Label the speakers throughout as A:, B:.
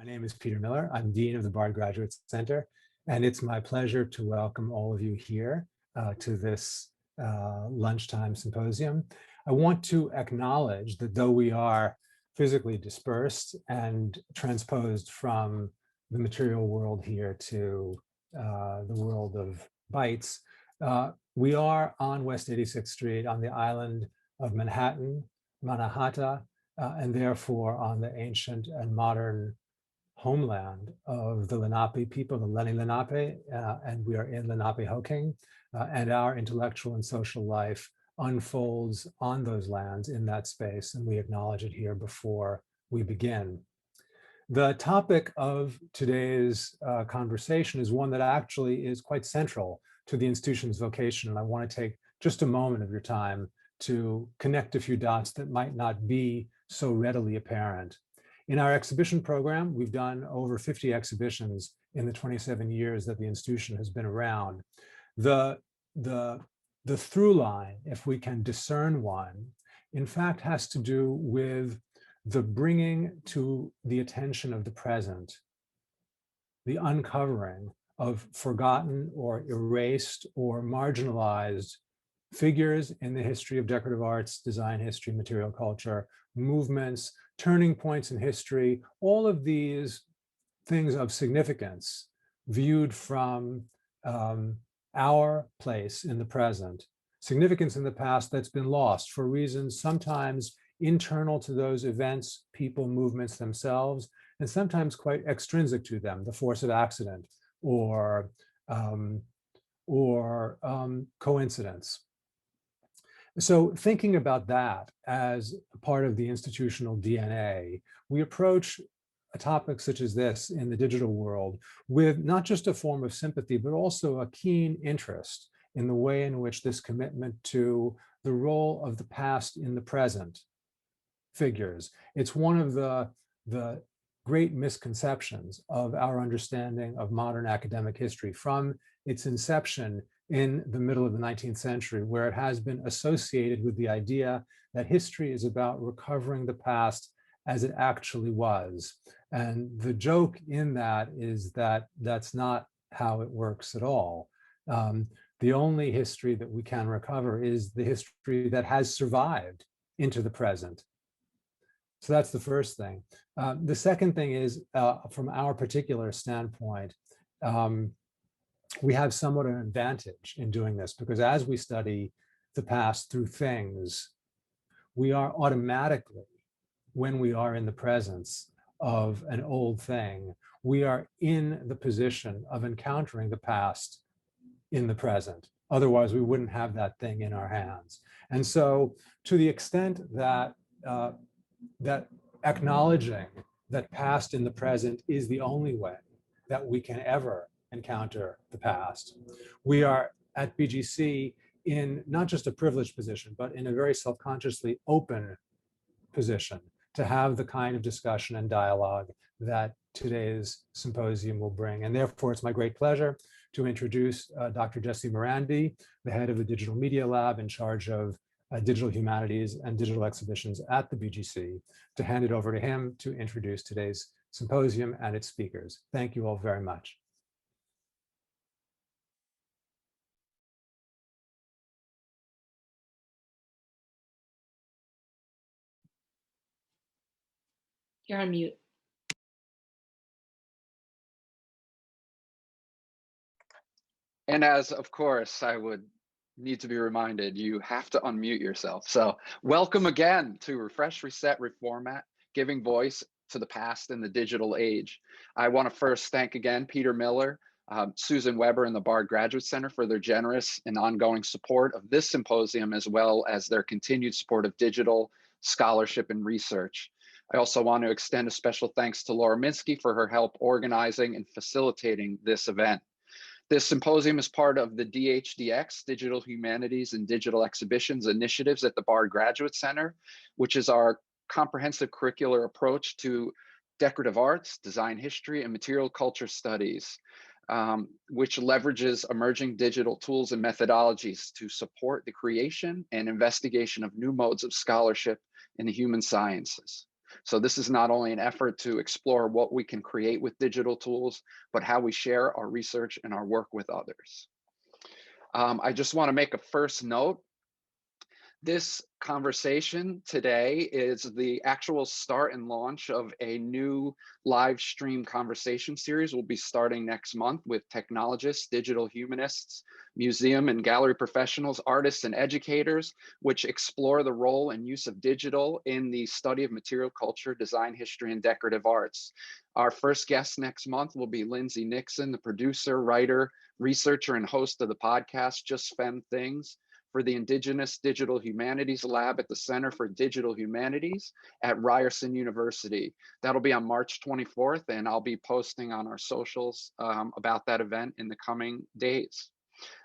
A: My name is Peter Miller. I'm Dean of the Bard Graduate Center, and it's my pleasure to welcome all of you here to this lunchtime symposium. I want to acknowledge that though we are physically dispersed and transposed from the material world here to the world of bytes, we are on West 86th Street on the island of Manhattan, Mannahatta, and therefore on the ancient and modern homeland of the Lenape people, the Lenni Lenape, and we are in Lenapehoking, and our intellectual and social life unfolds on those lands in that space, and we acknowledge it here before we begin. The topic of today's conversation is one that actually is quite central to the institution's vocation, and I want to take just a moment of your time to connect a few dots that might not be so readily apparent. In our exhibition program, we've done over 50 exhibitions in the 27 years that the institution has been around. The through line, if we can discern one, in fact has to do with the bringing to the attention of the present, the uncovering of forgotten or erased or marginalized figures in the history of decorative arts, design history, material culture, movements, turning points in history, all of these things of significance viewed from our place in the present, significance in the past that's been lost for reasons sometimes internal to those events, people, movements themselves, and sometimes quite extrinsic to them, the force of accident or coincidence. So thinking about that as a part of the institutional DNA, we approach a topic such as this in the digital world with not just a form of sympathy, but also a keen interest in the way in which this commitment to the role of the past in the present figures. It's one of the great misconceptions of our understanding of modern academic history from its inception in the middle of the 19th century, where it has been associated with the idea that history is about recovering the past as it actually was. And the joke in that is that that's not how it works at all. The only history that we can recover is the history that has survived into the present. So that's the first thing. The second thing is, from our particular standpoint, we have somewhat an advantage in doing this, because as we study the past through things, we are automatically, when we are in the presence of an old thing, we are in the position of encountering the past in the present. Otherwise, we wouldn't have that thing in our hands. And so to the extent that that acknowledging that past in the present is the only way that we can ever encounter the past, we are at BGC in not just a privileged position, but in a very self-consciously open position to have the kind of discussion and dialogue that today's symposium will bring. And therefore, it's my great pleasure to introduce Dr. Jesse Merandy, the head of the Digital Media Lab in charge of digital humanities and digital exhibitions at the BGC, to hand it over to him to introduce today's symposium and its speakers. Thank you all very much.
B: You're on mute.
C: And as, of course, I would need to be reminded, you have to unmute yourself. So welcome again to Refresh, Reset, Reformat, giving voice to the past in the digital age. I want to first thank again Peter Miller, Susan Weber, and the Bard Graduate Center for their generous and ongoing support of this symposium, as well as their continued support of digital scholarship and research. I also want to extend a special thanks to Laura Minsky for her help organizing and facilitating this event. This symposium is part of the DHDX, Digital Humanities and Digital Exhibitions initiatives at the Bard Graduate Center, which is our comprehensive curricular approach to decorative arts, design history, and material culture studies, which leverages emerging digital tools and methodologies to support the creation and investigation of new modes of scholarship in the human sciences. So this is not only an effort to explore what we can create with digital tools, but how we share our research and our work with others. I just want to make a first note. This conversation today is the actual start and launch of a new live stream conversation series. We'll be starting next month with technologists, digital humanists, museum and gallery professionals, artists, and educators, which explore the role and use of digital in the study of material culture, design, history, and decorative arts. Our first guest next month will be Lindsay Nixon, the producer, writer, researcher, and host of the podcast, Just Fem Things, for the Indigenous Digital Humanities Lab at the Center for Digital Humanities at Ryerson University. That'll be on March 24th, and I'll be posting on our socials about that event in the coming days.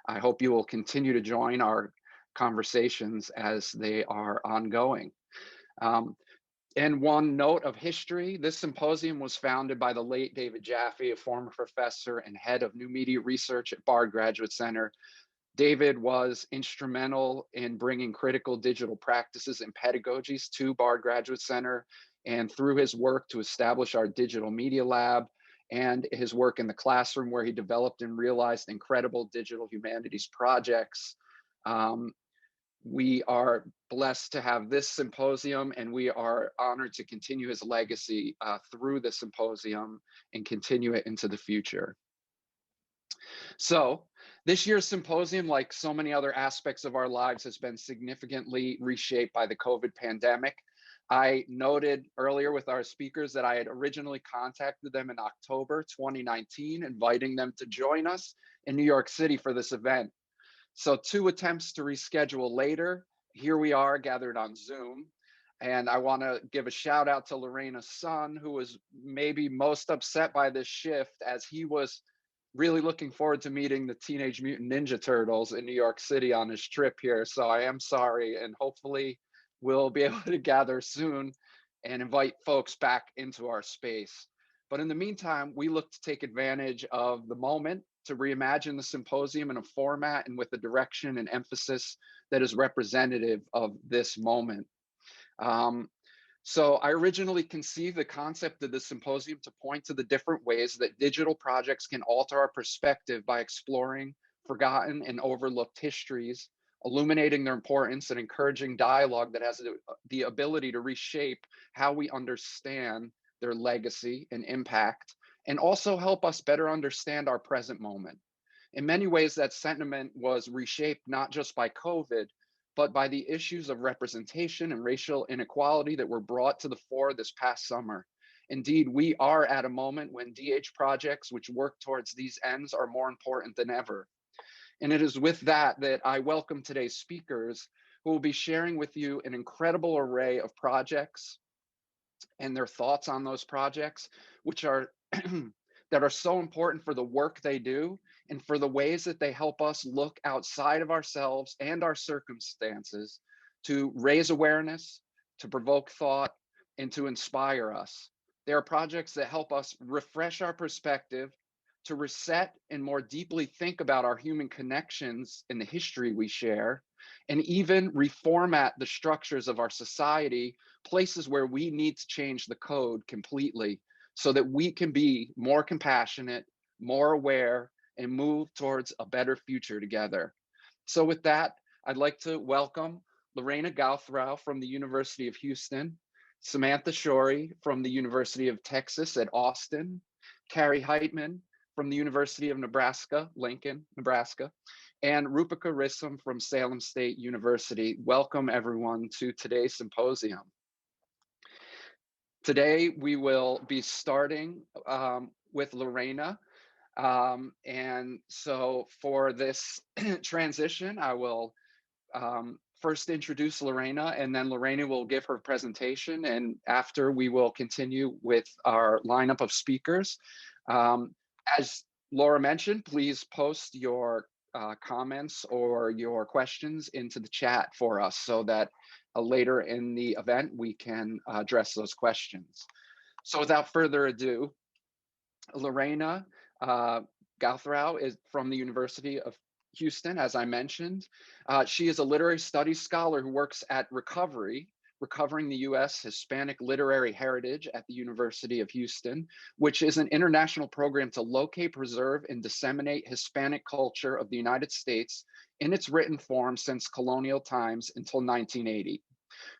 C: I hope you will continue to join our conversations as they are ongoing. And one note of history, this symposium was founded by the late David Jaffe, a former professor and head of new media research at Bard Graduate Center. David was instrumental in bringing critical digital practices and pedagogies to Bard Graduate Center, and through his work to establish our digital media lab and his work in the classroom, where he developed and realized incredible digital humanities projects. We are blessed to have this symposium, and we are honored to continue his legacy through the symposium and continue it into the future. So this year's symposium, like so many other aspects of our lives, has been significantly reshaped by the COVID pandemic. I noted earlier with our speakers that I had originally contacted them in October 2019, inviting them to join us in New York City for this event. So 2 attempts to reschedule later, here we are gathered on Zoom. And I want to give a shout out to Lorena's son, who was maybe most upset by this shift, as he was really looking forward to meeting the Teenage Mutant Ninja Turtles in New York City on his trip here. So I am sorry, and hopefully we'll be able to gather soon and invite folks back into our space. But in the meantime, we look to take advantage of the moment to reimagine the symposium in a format and with a direction and emphasis that is representative of this moment. So I originally conceived the concept of the symposium to point to the different ways that digital projects can alter our perspective by exploring forgotten and overlooked histories, illuminating their importance, and encouraging dialogue that has the ability to reshape how we understand their legacy and impact, and also help us better understand our present moment. In many ways, that sentiment was reshaped not just by COVID, but by the issues of representation and racial inequality that were brought to the fore this past summer. Indeed, we are at a moment when DH projects which work towards these ends are more important than ever. And it is with that that I welcome today's speakers, who will be sharing with you an incredible array of projects and their thoughts on those projects, which are that are so important for the work they do and for the ways that they help us look outside of ourselves and our circumstances to raise awareness, to provoke thought, and to inspire us. They are projects that help us refresh our perspective, to reset and more deeply think about our human connections and the history we share, and even reformat the structures of our society, places where we need to change the code completely, so that we can be more compassionate, more aware, and move towards a better future together. So with that, I'd like to welcome Lorena Gauthereau from the University of Houston, Samantha Shorey from the University of Texas at Austin, Carrie Heitman from the University of Nebraska, Lincoln, Nebraska, and Roopika Risam from Salem State University. Welcome everyone to today's symposium. Today, we will be starting with Lorena. And so for this transition, I will first introduce Lorena, and then Lorena will give her presentation. And after, we will continue with our lineup of speakers. As Laura mentioned, please post your comments or your questions into the chat for us, so that later in the event, we can address those questions. So without further ado, Lorena Gauthereau is from the University of Houston, as I mentioned. She is a literary studies scholar who works at Recovery, Recovering the U.S. Hispanic Literary Heritage at the University of Houston, which is an international program to locate, preserve, and disseminate Hispanic culture of the United States in its written form since colonial times until 1980.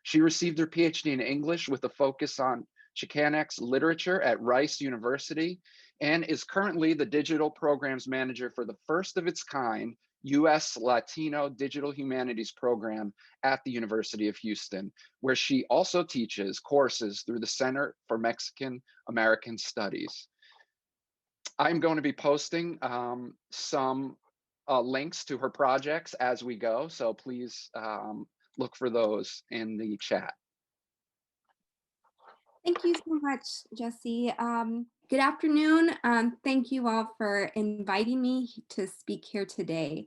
C: She received her PhD in English with a focus on Chicanx literature at Rice University and is currently the digital programs manager for the first of its kind US Latino Digital Humanities program at the University of Houston, where she also teaches courses through the Center for Mexican American Studies. I'm going to be posting some links to her projects as we go, so please look for those in the chat.
D: Thank you so much, Jesse. Good afternoon. Thank you all for inviting me to speak here today.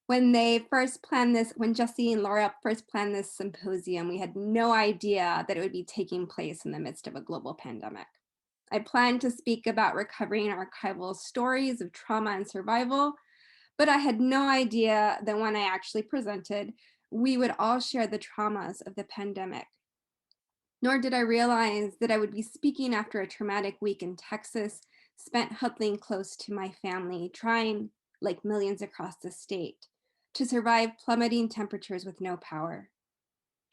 D: When Jesse and Laura first planned this symposium, we had no idea that it would be taking place in the midst of a global pandemic. I planned to speak about recovering archival stories of trauma and survival, but I had no idea that when I actually presented, we would all share the traumas of the pandemic. Nor did I realize that I would be speaking after a traumatic week in Texas, spent huddling close to my family, trying, like millions across the state, to survive plummeting temperatures with no power.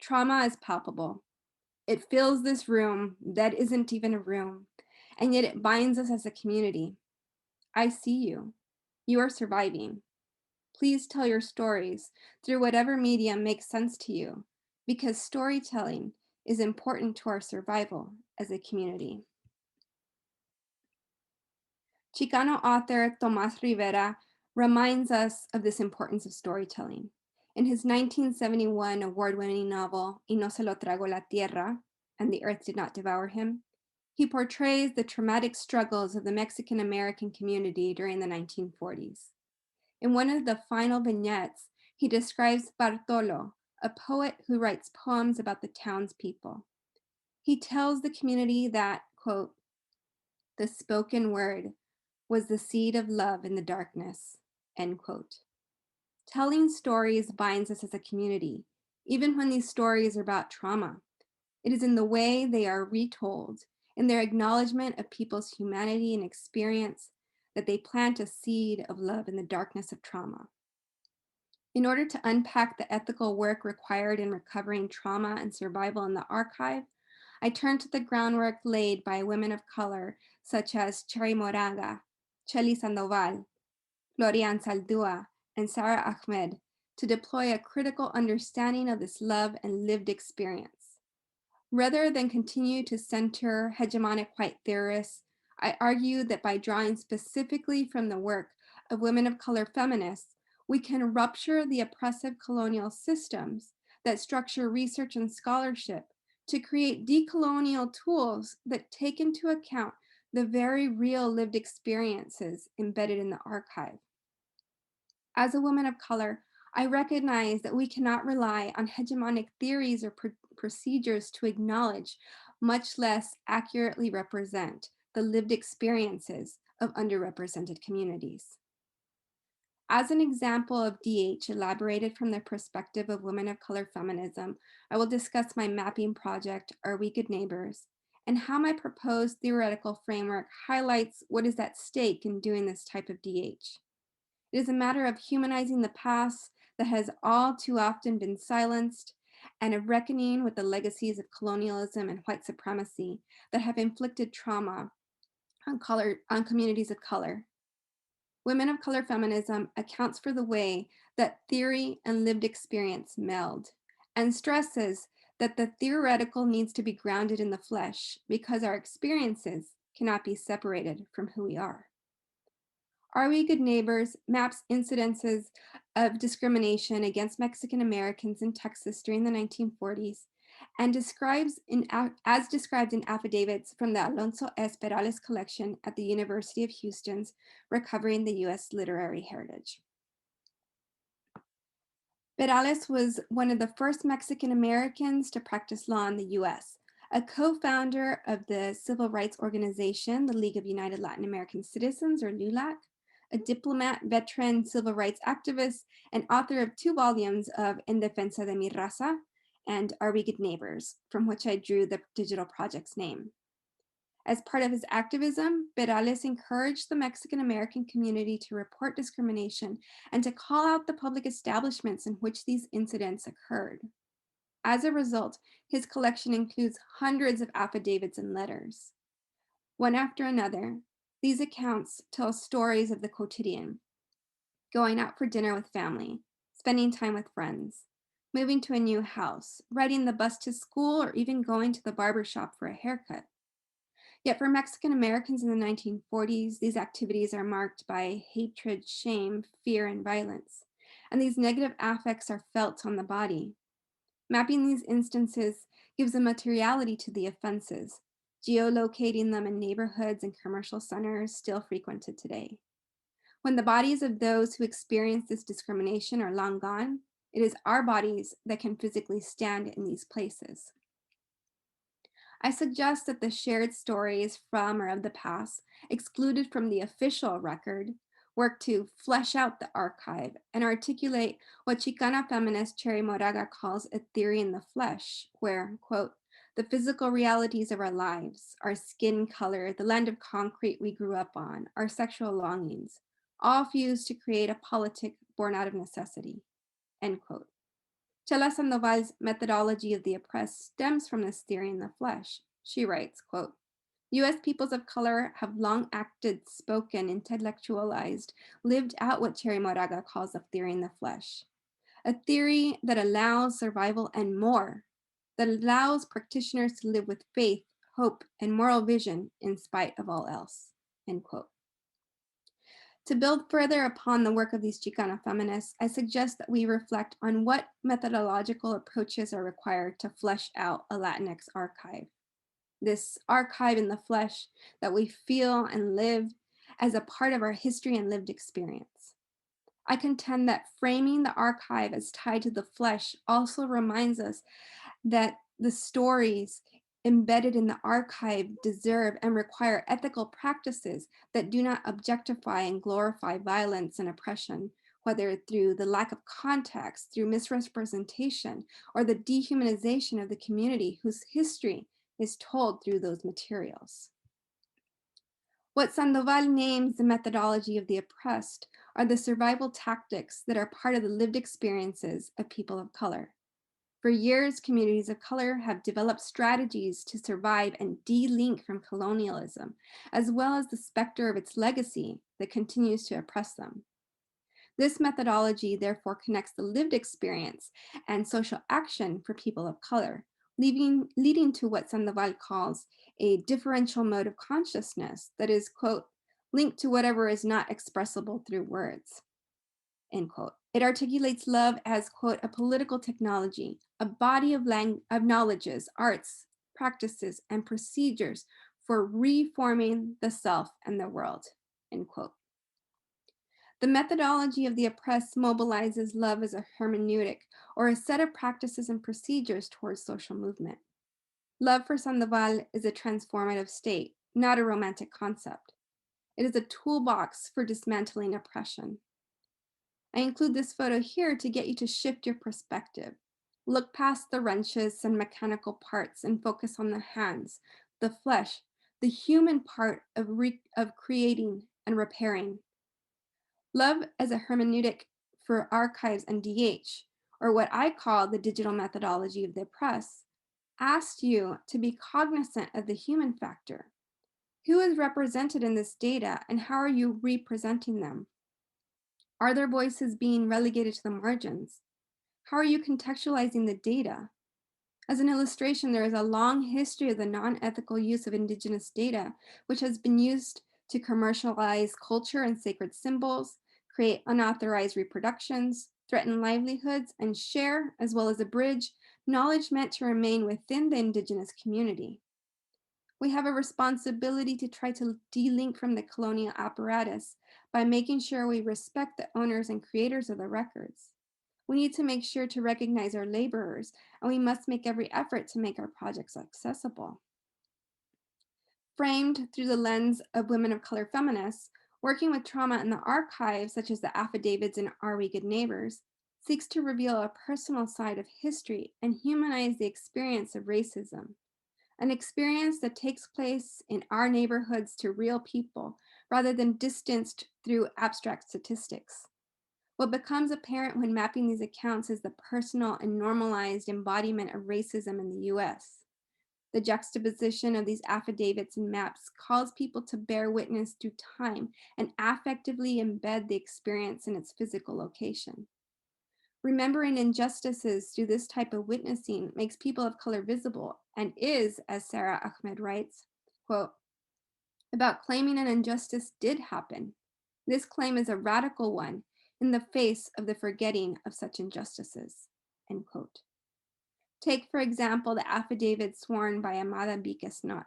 D: Trauma is palpable. It fills this room that isn't even a room, and yet it binds us as a community. I see you. You are surviving. Please tell your stories through whatever medium makes sense to you, because storytelling is important to our survival as a community. Chicano author Tomás Rivera reminds us of this importance of storytelling. In his 1971 award-winning novel, Y no se lo tragó la tierra, and the earth did not devour him, he portrays the traumatic struggles of the Mexican-American community during the 1940s. In one of the final vignettes, he describes Bartolo, a poet who writes poems about the townspeople. He tells the community that, quote, the spoken word was the seed of love in the darkness, end quote. Telling stories binds us as a community, even when these stories are about trauma. It is in the way they are retold, in their acknowledgement of people's humanity and experience, that they plant a seed of love in the darkness of trauma. In order to unpack the ethical work required in recovering trauma and survival in the archive, I turned to the groundwork laid by women of color such as Cherry Moraga, Chely Sandoval, Florian Saldúa, and Sarah Ahmed to deploy a critical understanding of this love and lived experience. Rather than continue to center hegemonic white theorists, I argue that by drawing specifically from the work of women of color feminists, we can rupture the oppressive colonial systems that structure research and scholarship to create decolonial tools that take into account the very real lived experiences embedded in the archive. As a woman of color, I recognize that we cannot rely on hegemonic theories or procedures to acknowledge, much less accurately represent, the lived experiences of underrepresented communities. As an example of DH elaborated from the perspective of women of color feminism, I will discuss my mapping project, Are We Good Neighbors, and how my proposed theoretical framework highlights what is at stake in doing this type of DH. It is a matter of humanizing the past that has all too often been silenced, and of reckoning with the legacies of colonialism and white supremacy that have inflicted trauma on communities of color. Women of color feminism accounts for the way that theory and lived experience meld, and stresses that the theoretical needs to be grounded in the flesh because our experiences cannot be separated from who we are. Are We Good Neighbors maps incidences of discrimination against Mexican Americans in Texas during the 1940s and as described in affidavits from the Alonso S. Perales collection at the University of Houston's Recovering the U.S. Literary Heritage. Perales was one of the first Mexican Americans to practice law in the U.S., a co-founder of the civil rights organization, the League of United Latin American Citizens, or LULAC, a diplomat, veteran, civil rights activist, and author of 2 volumes of En Defensa de Mi Raza and Are We Good Neighbors, from which I drew the digital project's name. As part of his activism, Perales encouraged the Mexican American community to report discrimination and to call out the public establishments in which these incidents occurred. As a result, his collection includes hundreds of affidavits and letters. One after another, these accounts tell stories of the quotidian: going out for dinner with family, spending time with friends, moving to a new house, riding the bus to school, or even going to the barber shop for a haircut. Yet for Mexican Americans in the 1940s, these activities are marked by hatred, shame, fear, and violence. And these negative affects are felt on the body. Mapping these instances gives a materiality to the offenses, geolocating them in neighborhoods and commercial centers still frequented today. When the bodies of those who experience this discrimination are long gone, it is our bodies that can physically stand in these places. I suggest that the shared stories from or of the past, excluded from the official record, work to flesh out the archive and articulate what Chicana feminist Cherry Moraga calls a theory in the flesh, where, quote, the physical realities of our lives, our skin color, the land of concrete we grew up on, our sexual longings, all fused to create a politic born out of necessity, end quote. Chela Sandoval's methodology of the oppressed stems from this theory in the flesh. She writes, quote, U.S. peoples of color have long acted, spoken, intellectualized, lived out what Cherry Moraga calls a theory in the flesh. A theory that allows survival and more, that allows practitioners to live with faith, hope, and moral vision in spite of all else, end quote. To build further upon the work of these Chicana feminists, I suggest that we reflect on what methodological approaches are required to flesh out a Latinx archive. This archive in the flesh that we feel and live as a part of our history and lived experience. I contend that framing the archive as tied to the flesh also reminds us that the stories embedded in the archive deserve and require ethical practices that do not objectify and glorify violence and oppression, whether through the lack of context, through misrepresentation, or the dehumanization of the community whose history is told through those materials. What Sandoval names the methodology of the oppressed are the survival tactics that are part of the lived experiences of people of color. For years, communities of color have developed strategies to survive and de-link from colonialism, as well as the specter of its legacy that continues to oppress them. This methodology therefore connects the lived experience and social action for people of color, leading to what Sandoval calls a differential mode of consciousness that is, quote, linked to whatever is not expressible through words, end quote. It articulates love as, quote, a political technology, a body of knowledges, arts, practices, and procedures for reforming the self and the world, end quote. The methodology of the oppressed mobilizes love as a hermeneutic or a set of practices and procedures towards social movement. Love for Sandoval is a transformative state, not a romantic concept. It is a toolbox for dismantling oppression. I include this photo here to get you to shift your perspective. Look past the wrenches and mechanical parts and focus on the hands, the flesh, the human part of creating and repairing. Love as a hermeneutic for archives and DH, or what I call the digital methodology of the oppressed, asked you to be cognizant of the human factor. Who is represented in this data and how are you representing them? Are their voices being relegated to the margins? How are you contextualizing the data? As an illustration, there is a long history of the non-ethical use of Indigenous data, which has been used to commercialize culture and sacred symbols, create unauthorized reproductions, threaten livelihoods, and share, as well as abridge, knowledge meant to remain within the Indigenous community. We have a responsibility to try to de-link from the colonial apparatus by making sure we respect the owners and creators of the records. We need to make sure to recognize our laborers, and we must make every effort to make our projects accessible. Framed through the lens of women of color feminists, working with trauma in the archives, such as the affidavits in Are We Good Neighbors, seeks to reveal a personal side of history and humanize the experience of racism, an experience that takes place in our neighborhoods to real people rather than distanced through abstract statistics. What becomes apparent when mapping these accounts is the personal and normalized embodiment of racism in the US. The juxtaposition of these affidavits and maps calls people to bear witness through time and affectively embed the experience in its physical location. Remembering injustices through this type of witnessing makes people of color visible and is, as Sarah Ahmed writes, quote, about claiming an injustice did happen. This claim is a radical one in the face of the forgetting of such injustices, end quote. Take, for example, the affidavit sworn by Amada Biquesnot,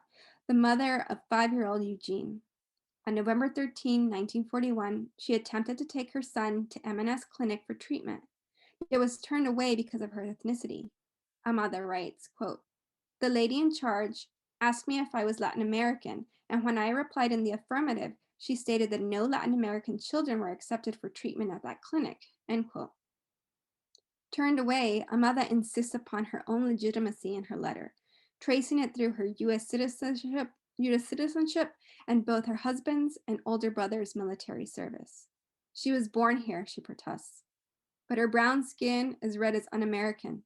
D: the mother of 5-year-old Eugene. On November 13, 1941, she attempted to take her son to M&S Clinic for treatment. It was turned away because of her ethnicity. Amada writes, quote, the lady in charge asked me if I was Latin American, and when I replied in the affirmative, she stated that no Latin American children were accepted for treatment at that clinic, end quote. Turned away, Amada insists upon her own legitimacy in her letter, tracing it through her US citizenship and both her husband's and older brother's military service. She was born here, she protests, but her brown skin is read as un-American,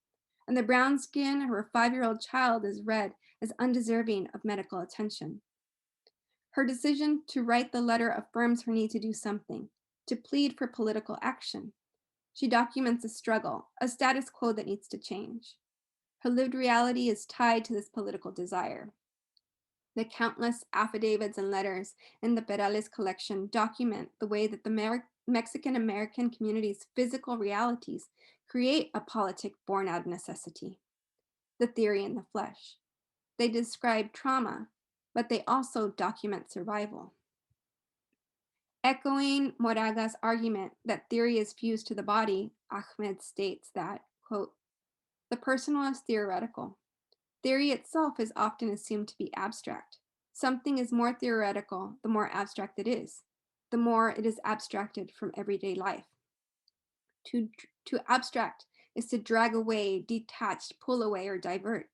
D: and the brown skin of her 5-year-old child is read as undeserving of medical attention. Her decision to write the letter affirms her need to do something, to plead for political action. She documents a struggle, a status quo that needs to change. Her lived reality is tied to this political desire. The countless affidavits and letters in the Perales collection document the way that the Mexican-American community's physical realities create a politic born out of necessity, the theory in the flesh. They describe trauma, but they also document survival. Echoing Moraga's argument that theory is fused to the body, Ahmed states that, quote, the personal is theoretical. Theory itself is often assumed to be abstract. Something is more theoretical the more abstract it is, the more it is abstracted from everyday life. To abstract is to drag away, detach, pull away, or divert.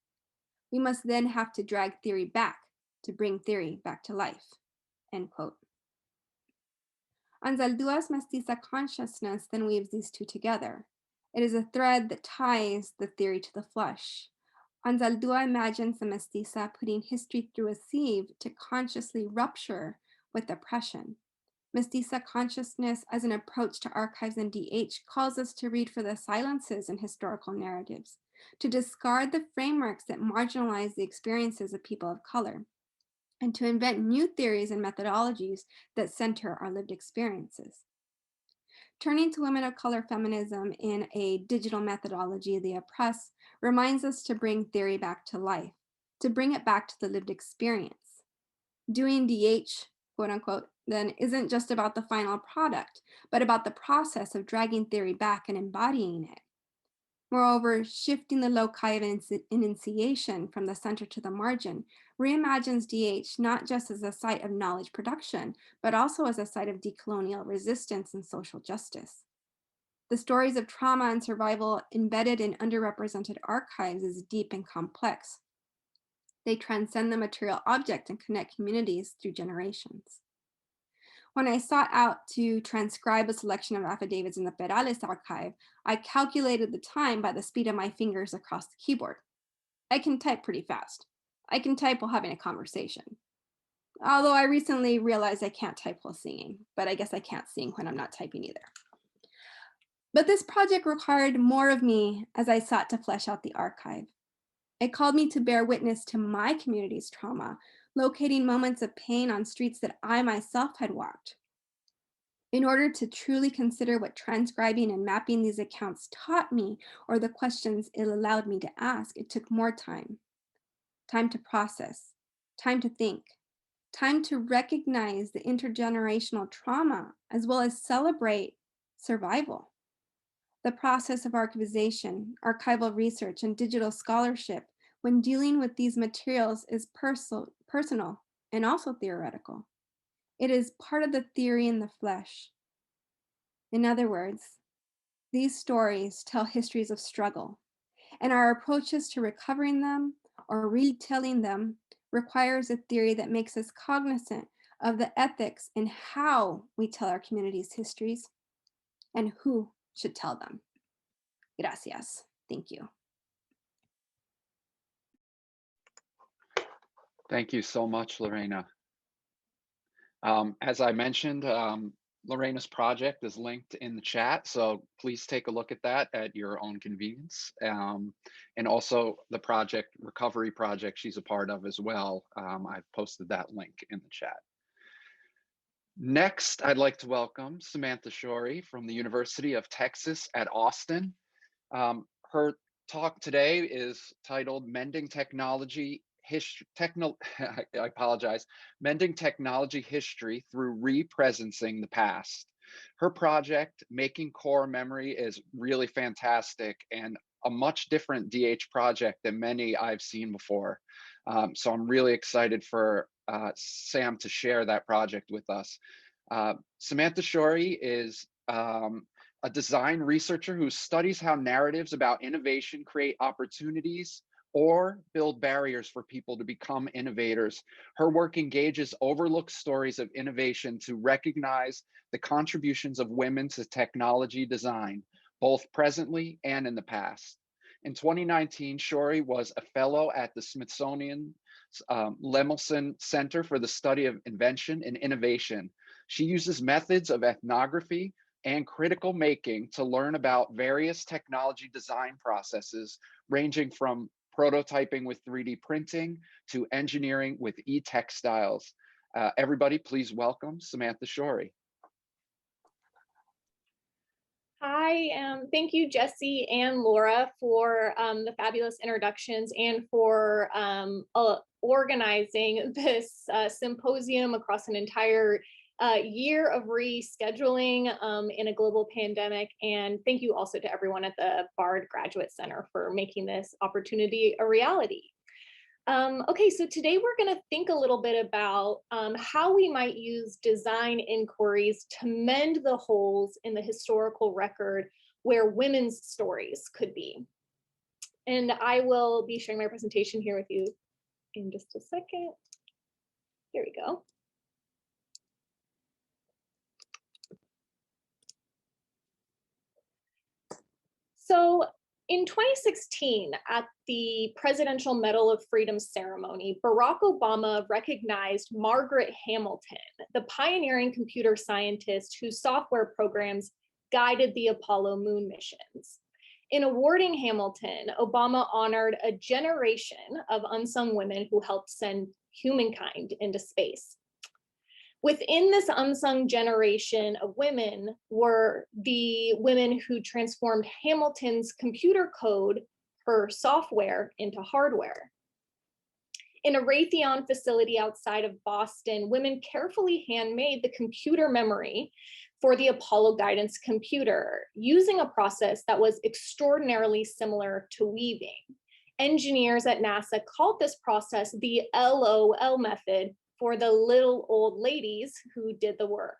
D: We must then have to drag theory back to bring theory back to life, end quote. Anzaldua's Mestiza Consciousness then weaves these two together. It is a thread that ties the theory to the flesh. Anzaldúa imagines the mestiza putting history through a sieve to consciously rupture with oppression. Mestiza consciousness as an approach to archives and DH calls us to read for the silences in historical narratives, to discard the frameworks that marginalize the experiences of people of color, and to invent new theories and methodologies that center our lived experiences. Turning to women of color feminism in a digital methodology of the oppressed reminds us to bring theory back to life, to bring it back to the lived experience. Doing DH, quote unquote, then isn't just about the final product, but about the process of dragging theory back and embodying it. Moreover, shifting the loci of enunciation from the center to the margin reimagines DH not just as a site of knowledge production, but also as a site of decolonial resistance and social justice. The stories of trauma and survival embedded in underrepresented archives is deep and complex. They transcend the material object and connect communities through generations. When I sought out to transcribe a selection of affidavits in the Perales archive, I calculated the time by the speed of my fingers across the keyboard. I can type pretty fast. I can type while having a conversation. Although I recently realized I can't type while singing, but I guess I can't sing when I'm not typing either. But this project required more of me as I sought to flesh out the archive. It called me to bear witness to my community's trauma, locating moments of pain on streets that I myself had walked. In order to truly consider what transcribing and mapping these accounts taught me, or the questions it allowed me to ask, it took more time. Time to process, time to think, time to recognize the intergenerational trauma, as well as celebrate survival. The process of archivization, archival research, and digital scholarship when dealing with these materials is personal and also theoretical. It is part of the theory in the flesh. In other words, these stories tell histories of struggle, and our approaches to recovering them or retelling them requires a theory that makes us cognizant of the ethics in how we tell our communities' histories and who should tell them. Gracias. Thank you.
C: Thank you so much, Lorena. As I mentioned, Lorena's project is linked in the chat, so please take a look at that at your own convenience. And also the project, recovery project she's a part of as well. I've posted that link in the chat. Next, I'd like to welcome Samantha Shorey from the University of Texas at Austin. Her talk today is titled Mending Technology History, Mending Technology History Through Represencing the Past. Her project, Making Core Memory, is really fantastic and a much different DH project than many I've seen before. So I'm really excited for Sam to share that project with us. Samantha Shorey is a design researcher who studies how narratives about innovation create opportunities or build barriers for people to become innovators. Her work engages overlooked stories of innovation to recognize the contributions of women to technology design, both presently and in the past. In 2019, Shorey was a fellow at the Smithsonian Lemelson Center for the Study of Invention and Innovation. She uses methods of ethnography and critical making to learn about various technology design processes, ranging from prototyping with 3D printing to engineering with e-textiles. Everybody, please welcome Samantha Shorey.
E: Hi, thank you, Jesse and Laura, for the fabulous introductions and for organizing this symposium across an entire year of rescheduling in a global pandemic. And thank you also to everyone at the Bard Graduate Center for making this opportunity a reality. Okay, so today we're going to think a little bit about how we might use design inquiries to mend the holes in the historical record where women's stories could be. And I will be sharing my presentation here with you in just a second. Here we go. So in 2016, at the Presidential Medal of Freedom ceremony, Barack Obama recognized Margaret Hamilton, the pioneering computer scientist whose software programs guided the Apollo moon missions. In awarding Hamilton, Obama honored a generation of unsung women who helped send humankind into space. Within this unsung generation of women were the women who transformed Hamilton's computer code, her software, into hardware. In a Raytheon facility outside of Boston, women carefully handmade the computer memory for the Apollo guidance computer, using a process that was extraordinarily similar to weaving. Engineers at NASA called this process the LOL method, for the little old ladies who did the work.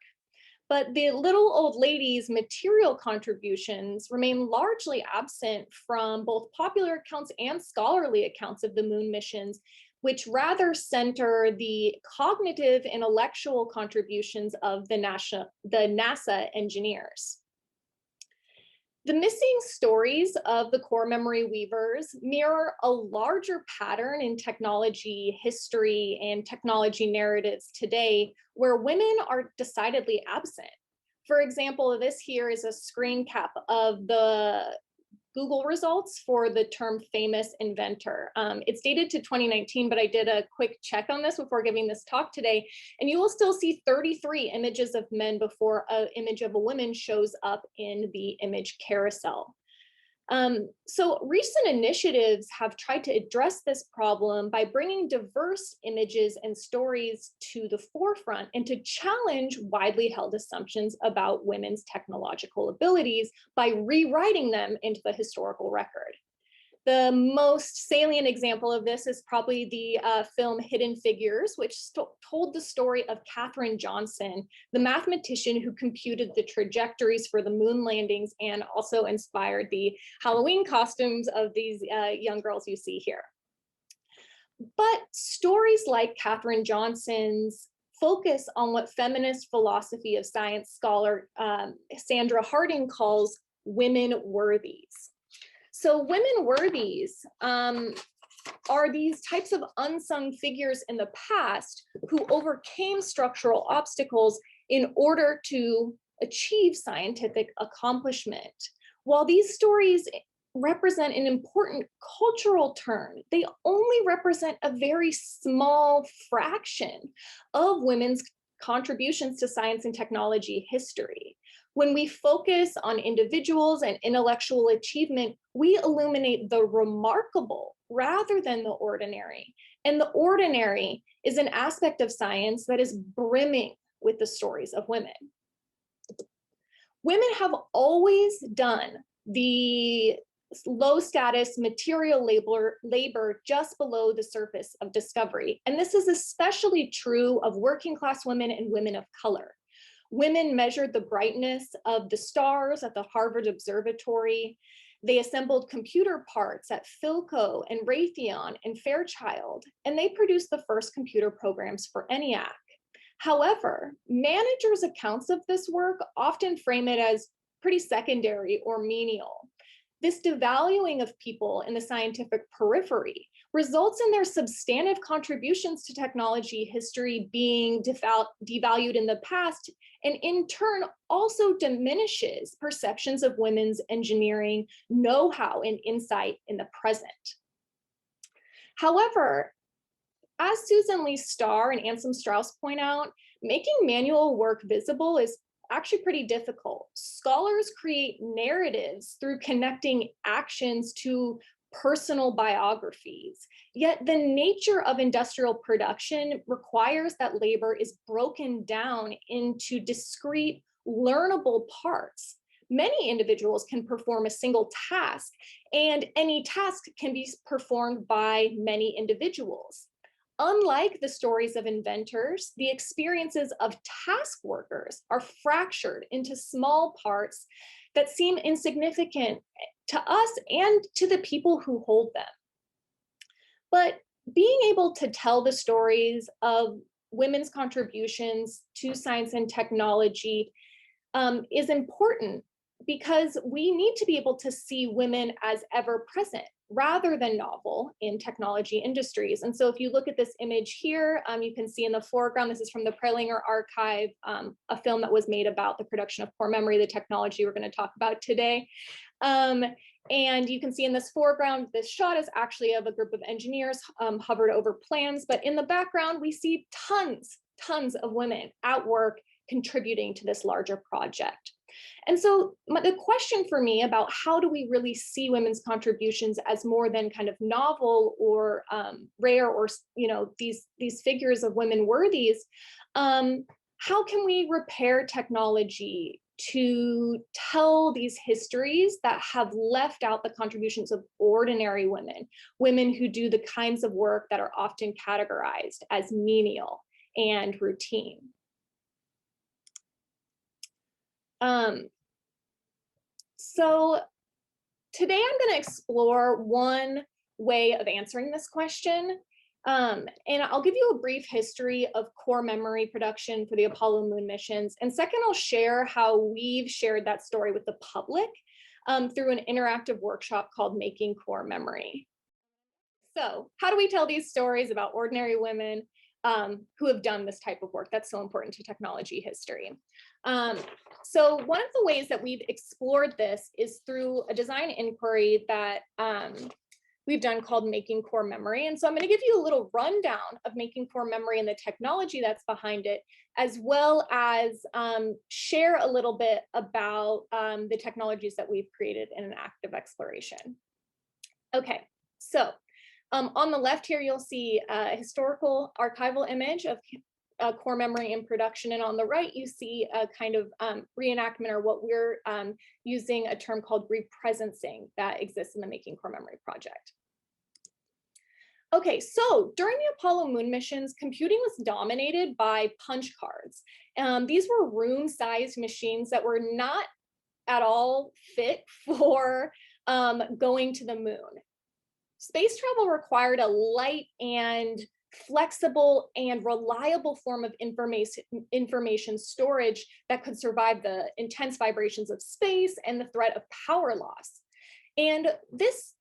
E: But the little old ladies' material contributions remain largely absent from both popular accounts and scholarly accounts of the moon missions, which rather center the cognitive intellectual contributions of the NASA engineers. The missing stories of the core memory weavers mirror a larger pattern in technology history and technology narratives today, where women are decidedly absent. For example, this here is a screen cap of the Google results for the term famous inventor. It's dated to 2019, but I did a quick check on this before giving this talk today, and you will still see 33 images of men before an image of a woman shows up in the image carousel. So recent initiatives have tried to address this problem by bringing diverse images and stories to the forefront and to challenge widely held assumptions about women's technological abilities by rewriting them into the historical record. The most salient example of this is probably the film Hidden Figures, which told the story of Katherine Johnson, the mathematician who computed the trajectories for the moon landings and also inspired the Halloween costumes of these young girls you see here. But stories like Katherine Johnson's focus on what feminist philosophy of science scholar Sandra Harding calls women worthies. So women worthies are these types of unsung figures in the past who overcame structural obstacles in order to achieve scientific accomplishment. While these stories represent an important cultural turn, they only represent a very small fraction of women's contributions to science and technology history. When we focus on individuals and intellectual achievement, we illuminate the remarkable rather than the ordinary. And the ordinary is an aspect of science that is brimming with the stories of women. Women have always done the low status material labor just below the surface of discovery. And this is especially true of working class women and women of color. Women measured the brightness of the stars at the Harvard Observatory. They assembled computer parts at Philco and Raytheon and Fairchild, and they produced the first computer programs for ENIAC. However, managers' accounts of this work often frame it as pretty secondary or menial. This devaluing of people in the scientific periphery results in their substantive contributions to technology history being devalued in the past, and in turn also diminishes perceptions of women's engineering know-how and insight in the present. However, as Susan Lee Starr and Anselm Strauss point out, making manual work visible is actually pretty difficult. Scholars create narratives through connecting actions to personal biographies. Yet the nature of industrial production requires that labor is broken down into discrete, learnable parts. Many individuals can perform a single task, and any task can be performed by many individuals. Unlike the stories of inventors, the experiences of task workers are fractured into small parts that seem insignificant to us and to the people who hold them. But being able to tell the stories of women's contributions to science and technology is important because we need to be able to see women as ever present rather than novel in technology industries. And so if you look at this image here, you can see in the foreground, this is from the Prelinger Archive, a film that was made about the production of core memory, the technology we're going to talk about today. And you can see in this foreground, this shot is actually of a group of engineers hovered over plans, but in the background, we see tons of women at work contributing to this larger project. And so the question for me about how do we really see women's contributions as more than kind of novel or rare or, you know, these figures of women worthies, how can we repair technology to tell these histories that have left out the contributions of ordinary women, women who do the kinds of work that are often categorized as menial and routine? So today I'm going to explore one way of answering this question. And I'll give you a brief history of core memory production for the Apollo moon missions. And second, I'll share how we've shared that story with the public through an interactive workshop called Making Core Memory. So how do we tell these stories about ordinary women who have done this type of work that's so important to technology history? So one of the ways that we've explored this is through a design inquiry that we've done called Making Core Memory. And so I'm going to give you a little rundown of Making Core Memory and the technology that's behind it, as well as share a little bit about the technologies that we've created in an active exploration. Okay, so on the left here, you'll see a historical archival image of core memory in production. And on the right, you see a kind of reenactment, or what we're using a term called represencing that exists in the Making Core Memory project. Okay, so during the Apollo moon missions, computing was dominated by punch cards. These were room-sized machines that were not at all fit for going to the moon. Space travel required a light and flexible and reliable form of information storage that could survive the intense vibrations of space and the threat of power loss. And this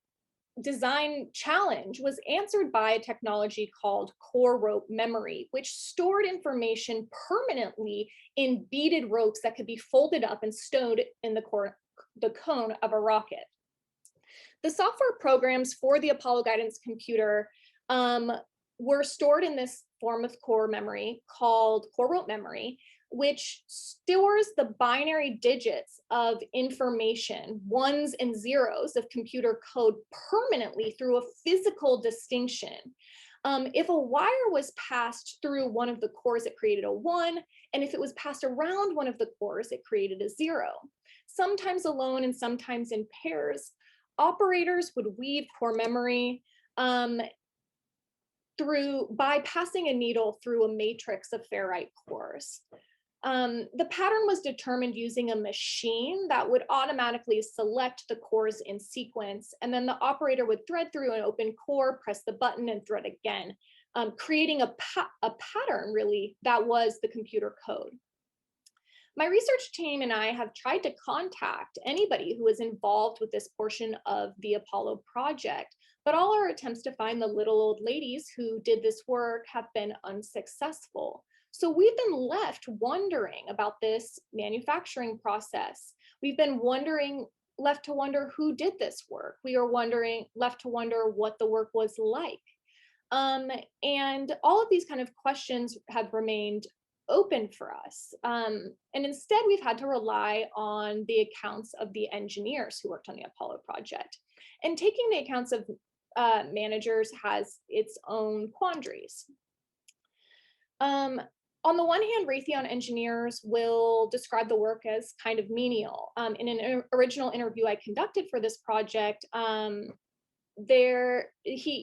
E: design challenge was answered by a technology called core rope memory, which stored information permanently in beaded ropes that could be folded up and stowed in the cone of a rocket. The software programs for the Apollo guidance computer were stored in this form of core memory called core rope memory, which stores the binary digits of information, ones and zeros of computer code permanently through a physical distinction. If a wire was passed through one of the cores, it created a 1, and if it was passed around one of the cores, it created a 0. Sometimes alone and sometimes in pairs, operators would weave core memory by passing a needle through a matrix of ferrite cores. The pattern was determined using a machine that would automatically select the cores in sequence, and then the operator would thread through an open core, press the button, and thread again, creating a pattern, really, that was the computer code. My research team and I have tried to contact anybody who was involved with this portion of the Apollo project, but all our attempts to find the little old ladies who did this work have been unsuccessful. So we've been left wondering about this manufacturing process. We've been left to wonder who did this work. We are left to wonder what the work was like. And all of these kind of questions have remained open for us. And instead, we've had to rely on the accounts of the engineers who worked on the Apollo project. And taking the accounts of managers has its own quandaries. On the one hand, Raytheon engineers will describe the work as kind of menial. In an original interview I conducted for this project, the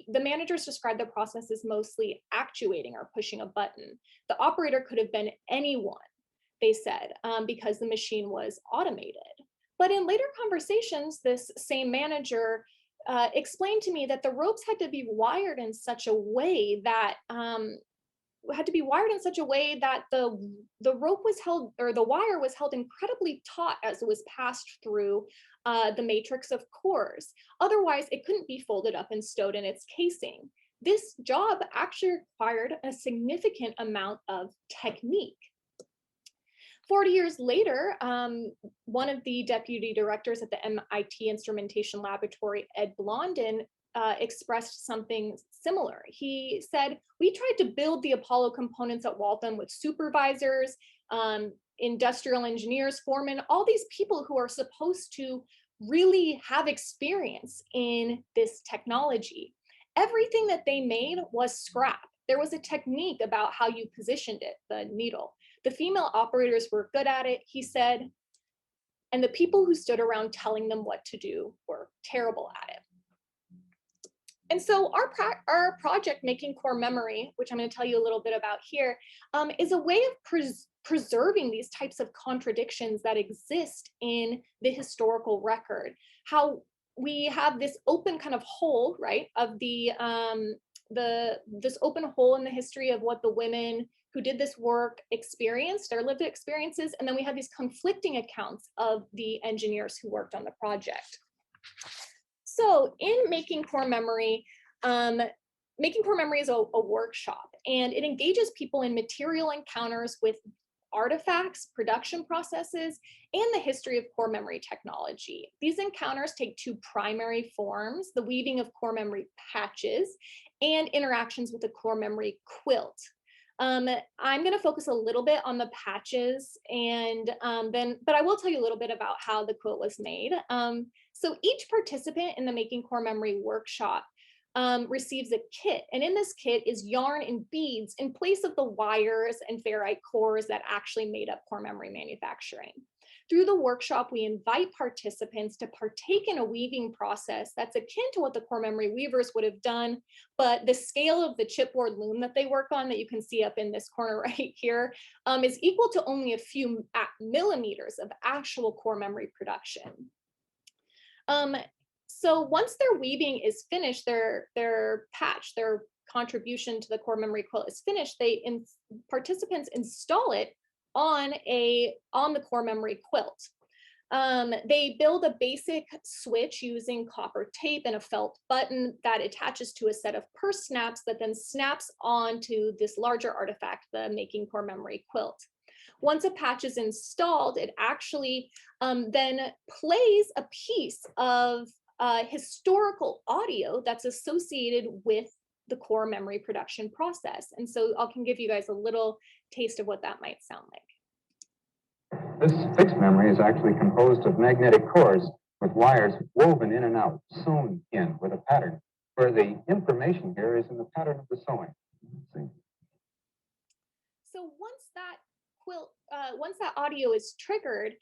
E: managers described the process as mostly actuating or pushing a button. The operator could have been anyone, they said, because the machine was automated. But in later conversations, this same manager explained to me that the ropes had to be wired in such a way that the rope was held, or the wire was held incredibly taut as it was passed through the matrix of cores. Otherwise, it couldn't be folded up and stowed in its casing. This job actually required a significant amount of technique. 40 years later, one of the deputy directors at the MIT Instrumentation Laboratory, Ed Blondin, expressed something similar. He said, "We tried to build the Apollo components at Waltham with supervisors, industrial engineers, foremen, all these people who are supposed to really have experience in this technology. Everything that they made was scrap. There was a technique about how you positioned it, the needle. The female operators were good at it," he said, "and the people who stood around telling them what to do were terrible at it." And so our project, Making Core Memory, which I'm going to tell you a little bit about here, is a way of preserving these types of contradictions that exist in the historical record. How we have this open kind of hole, right, of this open hole in the history of what the women who did this work experienced, their lived experiences, and then we have these conflicting accounts of the engineers who worked on the project. So in Making Core Memory is a workshop, and it engages people in material encounters with artifacts, production processes, and the history of core memory technology. These encounters take two primary forms: the weaving of core memory patches and interactions with the core memory quilt. I'm going to focus a little bit on the patches, and but I will tell you a little bit about how the quilt was made. So each participant in the Making Core Memory workshop receives a kit. And in this kit is yarn and beads in place of the wires and ferrite cores that actually made up core memory manufacturing. Through the workshop, we invite participants to partake in a weaving process that's akin to what the core memory weavers would have done, but the scale of the chipboard loom that they work on, that you can see up in this corner right here, is equal to only a few millimeters of actual core memory production. So once their weaving is finished, their patch, their contribution to the core memory quilt is finished, participants install it on the core memory quilt. They build a basic switch using copper tape and a felt button that attaches to a set of purse snaps that then snaps onto this larger artifact, the making core memory quilt. Once a patch is installed, it actually then plays a piece of historical audio that's associated with the core memory production process. And so I can give you guys a little taste of what that might sound like.
F: This fixed memory is actually composed of magnetic cores with wires woven in and out, sewn in with a pattern, where the information here is in the pattern of the sewing. See?
E: So once that audio is triggered,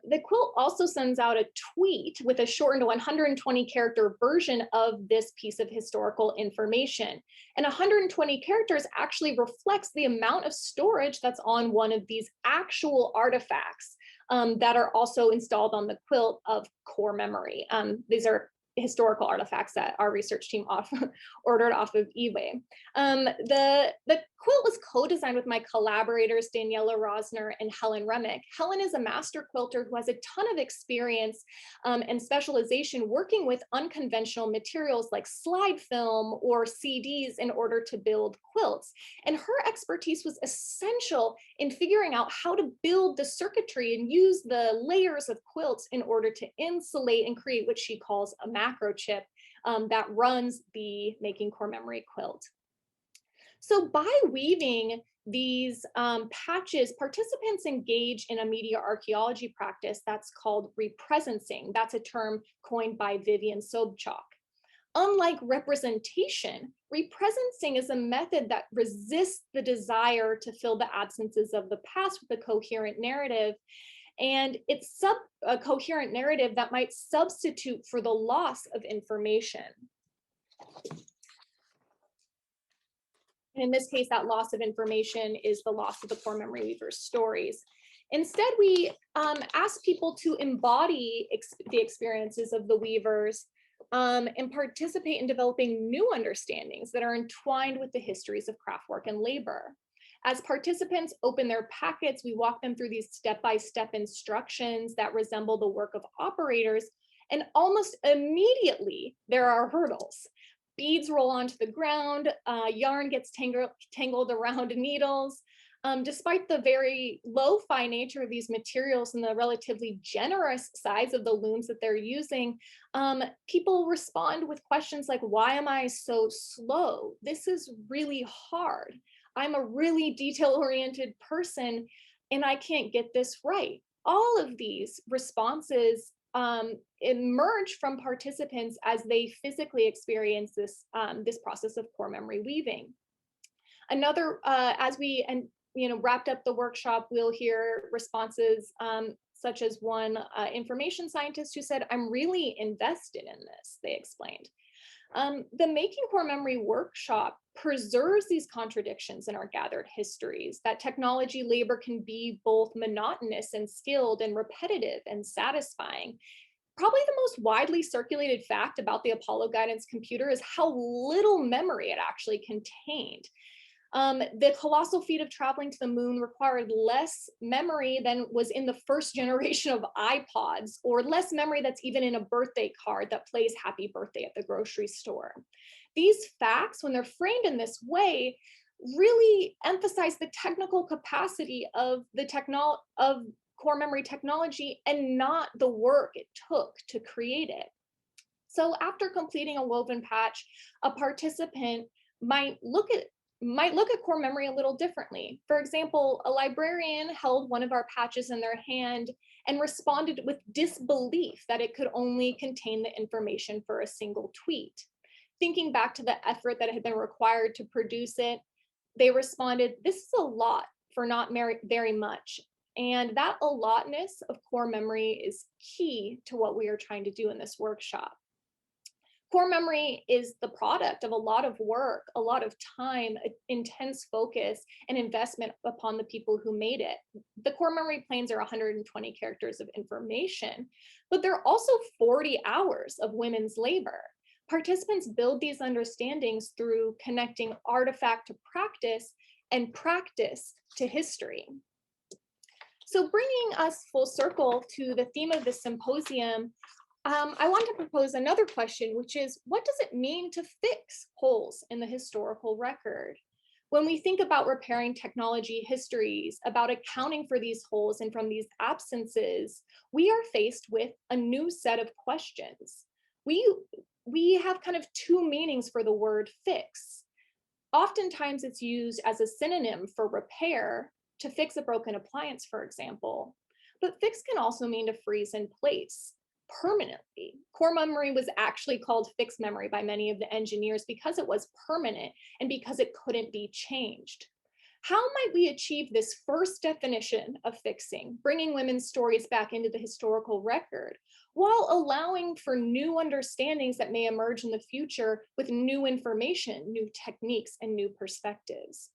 E: the quilt also sends out a tweet with a shortened 120 character version of this piece of historical information. And 120 characters actually reflects the amount of storage that's on one of these actual artifacts that are also installed on the quilt of core memory. These are historical artifacts that our research team ordered off of eBay. The quilt was co-designed with my collaborators, Daniela Rosner and Helen Remick. Helen is a master quilter who has a ton of experience and specialization working with unconventional materials like slide film or CDs in order to build quilts. And her expertise was essential in figuring out how to build the circuitry and use the layers of quilts in order to insulate and create what she calls a macro chip that runs the making core memory quilt. So by weaving these patches, participants engage in a media archaeology practice that's called represencing. That's a term coined by Vivian Sobchak. Unlike representation, represencing is a method that resists the desire to fill the absences of the past with a coherent narrative. And it's a coherent narrative that might substitute for the loss of information. And in this case, that loss of information is the loss of the core memory weaver's stories. Instead, we ask people to embody the experiences of the weavers and participate in developing new understandings that are entwined with the histories of craft work and labor. As participants open their packets, we walk them through these step-by-step instructions that resemble the work of operators, and almost immediately there are hurdles. Beads roll onto the ground, yarn gets tangled around needles. Despite the very lo-fi nature of these materials and the relatively generous size of the looms that they're using, people respond with questions like, why am I so slow? This is really hard. I'm a really detail-oriented person and I can't get this right. All of these responses emerge from participants as they physically experience this, this process of core memory weaving. As we wrapped up the workshop, we'll hear responses such as one information scientist who said, I'm really invested in this, they explained. The Making Core Memory workshop preserves these contradictions in our gathered histories, that technology labor can be both monotonous and skilled and repetitive and satisfying. Probably the most widely circulated fact about the Apollo guidance computer is how little memory it actually contained. The colossal feat of traveling to the moon required less memory than was in the first generation of iPods, or less memory that's even in a birthday card that plays happy birthday at the grocery store. These facts, when they're framed in this way, really emphasize the technical capacity of core memory technology and not the work it took to create it. So after completing a woven patch, a participant might look at core memory a little differently. For example, a librarian held one of our patches in their hand and responded with disbelief that it could only contain the information for a single tweet. thinking back to the effort that had been required to produce it, they responded, "This is a lot for not very much." And that allotness of core memory is key to what we are trying to do in this workshop. Core memory is the product of a lot of work, a lot of time, intense focus, and investment upon the people who made it. The core memory planes are 120 characters of information, but they're also 40 hours of women's labor. Participants build these understandings through connecting artifact to practice and practice to history. So bringing us full circle to the theme of the symposium, I want to propose another question, which is, what does it mean to fix holes in the historical record? When we think about repairing technology histories, about accounting for these holes and from these absences, we are faced with a new set of questions. We have kind of two meanings for the word fix. Oftentimes it's used as a synonym for repair, to fix a broken appliance, for example. But fix can also mean to freeze in place permanently. Core memory was actually called fixed memory by many of the engineers because it was permanent and because it couldn't be changed. How might we achieve this first definition of fixing, bringing women's stories back into the historical record, while allowing for new understandings that may emerge in the future with new information, new techniques, and new perspectives?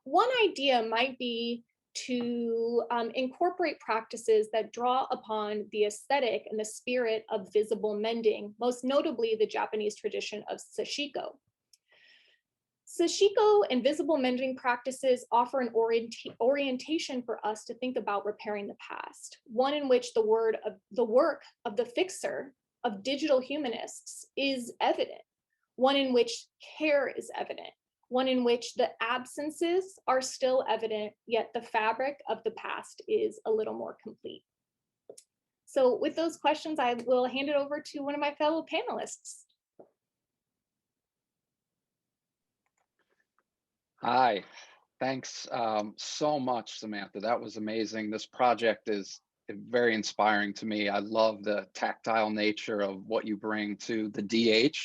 E: One idea might be to incorporate practices that draw upon the aesthetic and the spirit of visible mending, most notably the Japanese tradition of sashiko. Sashiko and visible mending practices offer an orientation for us to think about repairing the past, one in which the work of the fixer, of digital humanists, is evident, one in which care is evident, one in which the absences are still evident, yet the fabric of the past is a little more complete. So with those questions, I will hand it over to one of my fellow panelists.
C: Hi, thanks so much, Samantha. That was amazing. This project is very inspiring to me. I love the tactile nature of what you bring to the DH.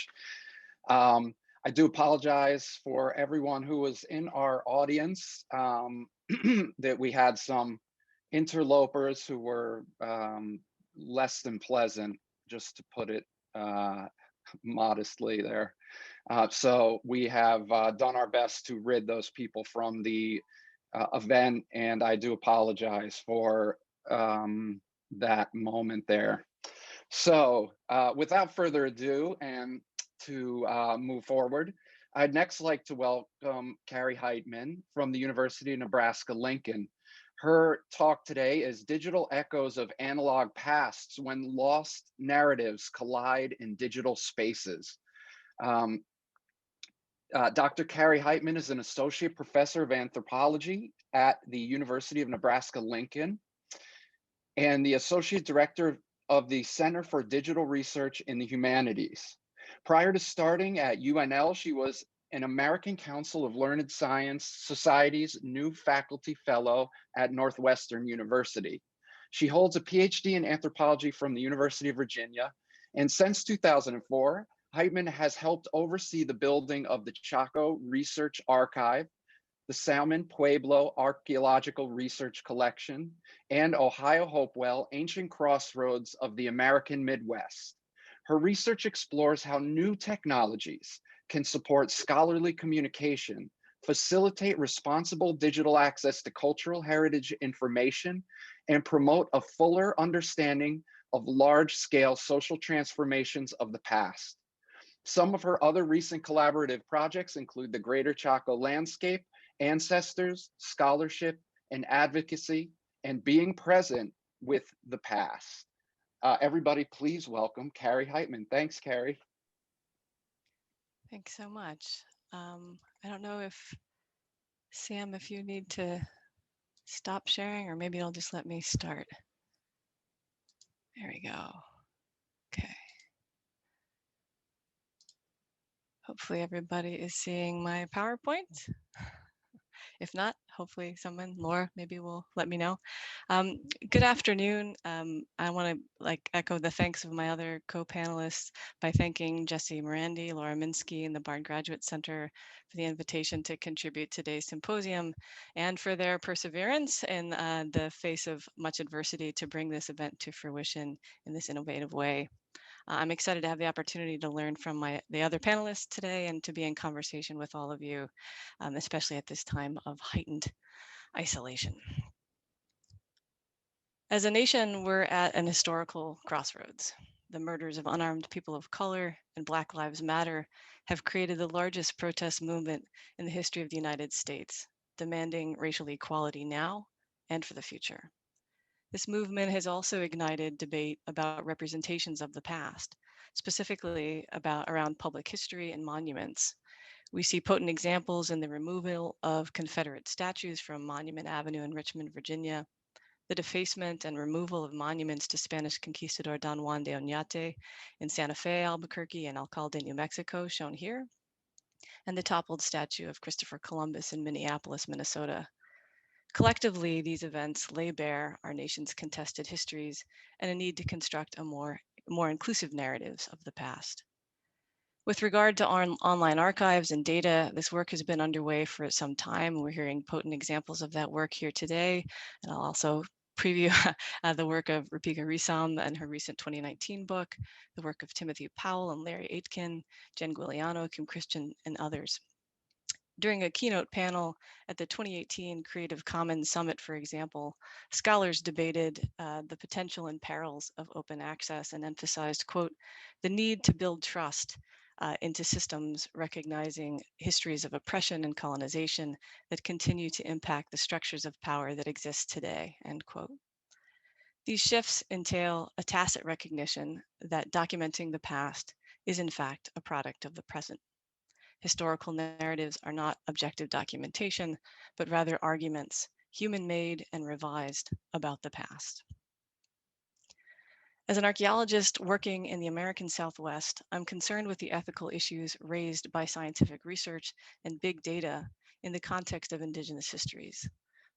C: I do apologize for everyone who was in our audience, that we had some interlopers who were less than pleasant, just to put it modestly there. So we have done our best to rid those people from the event, and I do apologize for that moment there. So without further ado, and to move forward, I'd next like to welcome Carrie Heitman from the University of Nebraska, Lincoln. Her talk today is Digital Echoes of Analog Pasts When Lost Narratives Collide in Digital Spaces. Dr. Carrie Heitman is an associate professor of anthropology at the University of Nebraska, Lincoln, and the associate director of the Center for Digital Research in the Humanities. Prior to starting at UNL, she was an American Council of Learned Science Society's new faculty fellow at Northwestern University. She holds a PhD in anthropology from the University of Virginia, and since 2004, Heitman has helped oversee the building of the Chaco Research Archive, the Salmon Pueblo Archaeological Research Collection, and Ohio Hopewell Ancient Crossroads of the American Midwest. Her research explores how new technologies can support scholarly communication, facilitate responsible digital access to cultural heritage information, and promote a fuller understanding of large-scale social transformations of the past. Some of her other recent collaborative projects include the Greater Chaco Landscape, Ancestors, Scholarship, and Advocacy, and Being Present with the Past. Everybody, please welcome Carrie Heitman. Thanks, Carrie.
G: Thanks so much. I don't know if, Sam, if you need to stop sharing, or maybe it'll just let me start. There we go. Okay. Hopefully everybody is seeing my PowerPoint. If not, hopefully someone, Laura, maybe will let me know. Good afternoon. I want to echo the thanks of my other co-panelists by thanking Jesse Merandy, Laura Minsky, and the Bard Graduate Center for the invitation to contribute to today's symposium and for their perseverance in the face of much adversity to bring this event to fruition in this innovative way. I'm excited to have the opportunity to learn from the other panelists today and to be in conversation with all of you, especially at this time of heightened isolation. As a nation, we're at an historical crossroads. The murders of unarmed people of color and Black Lives Matter have created the largest protest movement in the history of the United States, demanding racial equality now and for the future. This movement has also ignited debate about representations of the past, specifically around public history and monuments. We see potent examples in the removal of Confederate statues from Monument Avenue in Richmond, Virginia, the defacement and removal of monuments to Spanish conquistador Don Juan de Oñate in Santa Fe, Albuquerque, and Alcalde, New Mexico, shown here, and the toppled statue of Christopher Columbus in Minneapolis, Minnesota. Collectively, these events lay bare our nation's contested histories and a need to construct a more inclusive narratives of the past. With regard to online archives and data, this work has been underway for some time. We're hearing potent examples of that work here today, and I'll also preview the work of Roopika Risam and her recent 2019 book, the work of Timothy Powell and Larry Aitken, Jen Guiliano, Kim Christian, and others. During a keynote panel at the 2018 Creative Commons Summit, for example, scholars debated the potential and perils of open access and emphasized, quote, the need to build trust into systems recognizing histories of oppression and colonization that continue to impact the structures of power that exist today, end quote. These shifts entail a tacit recognition that documenting the past is in fact a product of the present. Historical narratives are not objective documentation, but rather arguments, human-made and revised, about the past. As an archaeologist working in the American Southwest, I'm concerned with the ethical issues raised by scientific research and big data in the context of Indigenous histories.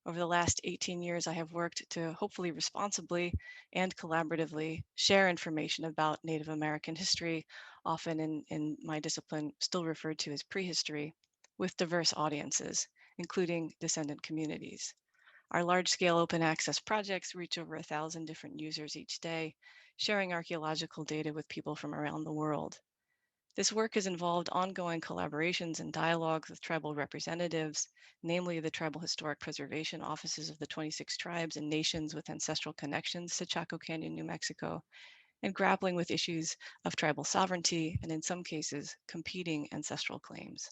G: Over the last 18 years, I have worked to hopefully responsibly and collaboratively share information about Native American history, often in my discipline still referred to as prehistory, with diverse audiences, including descendant communities. Our large-scale open access projects reach over 1,000 different users each day, sharing archaeological data with people from around the world. This work has involved ongoing collaborations and dialogues with tribal representatives, namely the Tribal Historic Preservation Offices of the 26 tribes and nations with ancestral connections to Chaco Canyon, New Mexico, and grappling with issues of tribal sovereignty and, in some cases, competing ancestral claims.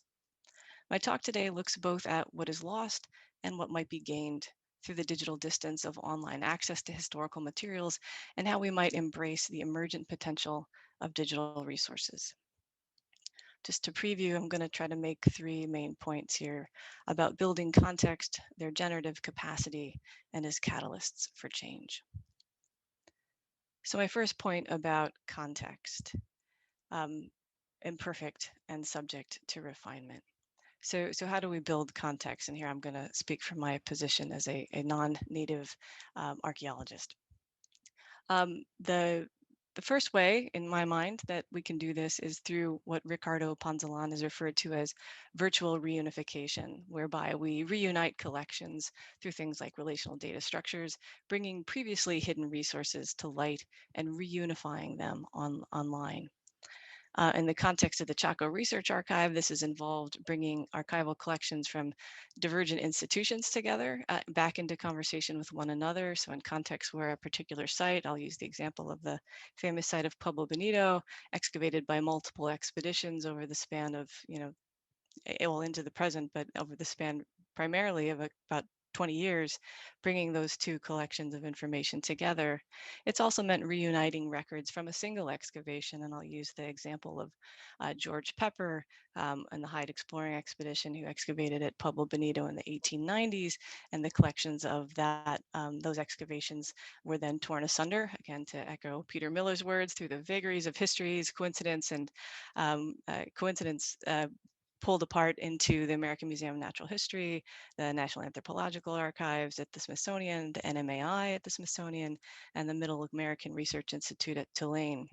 G: My talk today looks both at what is lost and what might be gained through the digital distance of online access to historical materials and how we might embrace the emergent potential of digital resources. Just to preview, I'm going to try to make 3 main points here about building context, their generative capacity, and as catalysts for change. So my first point about context, imperfect and subject to refinement. So how do we build context? And here I'm going to speak from my position as a non-native archaeologist. The first way, in my mind, that we can do this is through what Ricardo Ponzolán has referred to as virtual reunification, whereby we reunite collections through things like relational data structures, bringing previously hidden resources to light and reunifying them online. In the context of the Chaco Research Archive, this has involved bringing archival collections from divergent institutions together back into conversation with one another. So in contexts where a particular site, I'll use the example of the famous site of Pueblo Bonito, excavated by multiple expeditions over the span of, well, into the present, but over the span primarily of about 20 years, bringing those 2 collections of information together. It's also meant reuniting records from a single excavation, and I'll use the example of George Pepper and the Hyde Exploring Expedition, who excavated at Pueblo Bonito in the 1890s, and the collections of that those excavations were then torn asunder, again to echo Peter Miller's words, through the vagaries of histories, coincidence, and pulled apart into the American Museum of Natural History, the National Anthropological Archives at the Smithsonian, the NMAI at the Smithsonian, and the Middle American Research Institute at Tulane.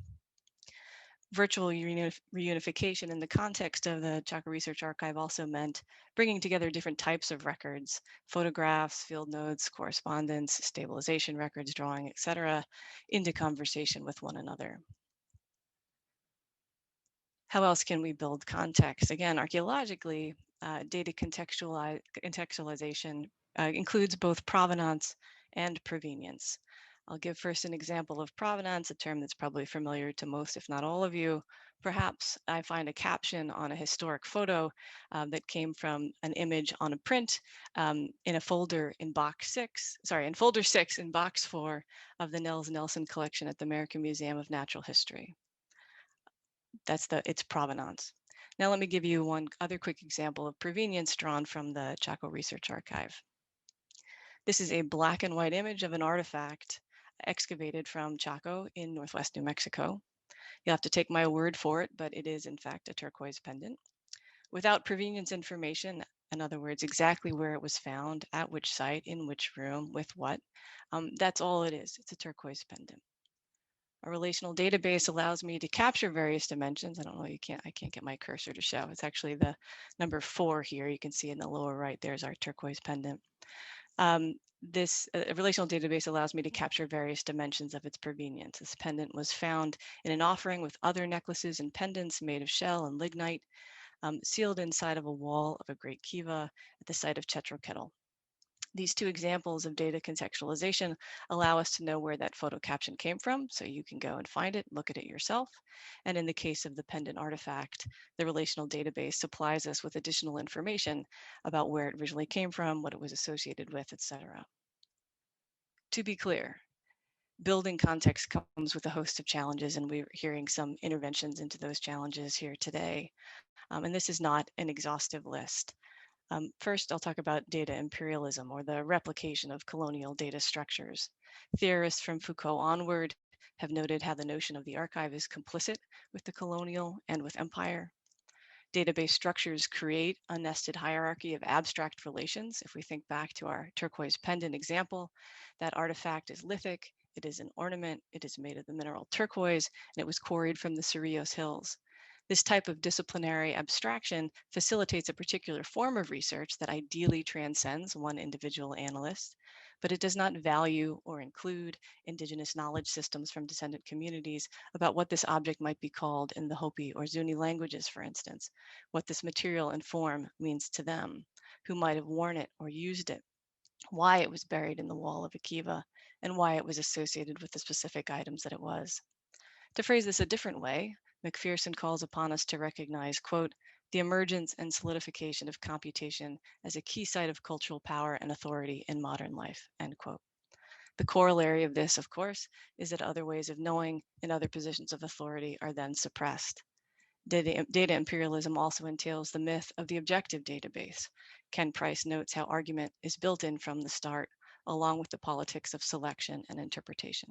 G: Virtual reunification in the context of the Chaco Research Archive also meant bringing together different types of records, photographs, field notes, correspondence, stabilization records, drawing, etc., into conversation with one another. How else can we build context? Again, archaeologically, data contextualization includes both provenance and provenience. I'll give first an example of provenance, a term that's probably familiar to most, if not all of you. Perhaps I find a caption on a historic photo that came from an image on a print in a folder in folder 6 in box 4 of the Nels Nelson collection at the American Museum of Natural History. That's its provenance. Now let me give you one other quick example of provenience drawn from the Chaco Research Archive. This is a black and white image of an artifact excavated from Chaco in northwest New Mexico. You'll have to take my word for it, but it is in fact a turquoise pendant. Without provenience information, in other words, exactly where it was found, at which site, in which room, with what, that's all it is. It's a turquoise pendant. A relational database allows me to capture various dimensions. I don't know, I can't get my cursor to show. It's actually the number 4 here. You can see in the lower right, there's our turquoise pendant. This relational database allows me to capture various dimensions of its provenience. This pendant was found in an offering with other necklaces and pendants made of shell and lignite, sealed inside of a wall of a great kiva at the site of Chetroketl. These two examples of data contextualization allow us to know where that photo caption came from, so you can go and find it, look at it yourself. And in the case of the pendant artifact, the relational database supplies us with additional information about where it originally came from, what it was associated with, etc. To be clear, building context comes with a host of challenges, and we're hearing some interventions into those challenges here today. And this is not an exhaustive list. First, I'll talk about data imperialism, or the replication of colonial data structures. Theorists from Foucault onward have noted how the notion of the archive is complicit with the colonial and with empire. Database structures create a nested hierarchy of abstract relations. If we think back to our turquoise pendant example, that artifact is lithic, it is an ornament, it is made of the mineral turquoise, and it was quarried from the Cerrillos Hills. This type of disciplinary abstraction facilitates a particular form of research that ideally transcends one individual analyst, but it does not value or include indigenous knowledge systems from descendant communities about what this object might be called in the Hopi or Zuni languages, for instance, what this material and form means to them, who might have worn it or used it, why it was buried in the wall of a kiva, and why it was associated with the specific items that it was. To phrase this a different way, McPherson calls upon us to recognize, quote, the emergence and solidification of computation as a key site of cultural power and authority in modern life, end quote. The corollary of this, of course, is that other ways of knowing and other positions of authority are then suppressed. Data imperialism also entails the myth of the objective database. Ken Price notes how argument is built in from the start, along with the politics of selection and interpretation.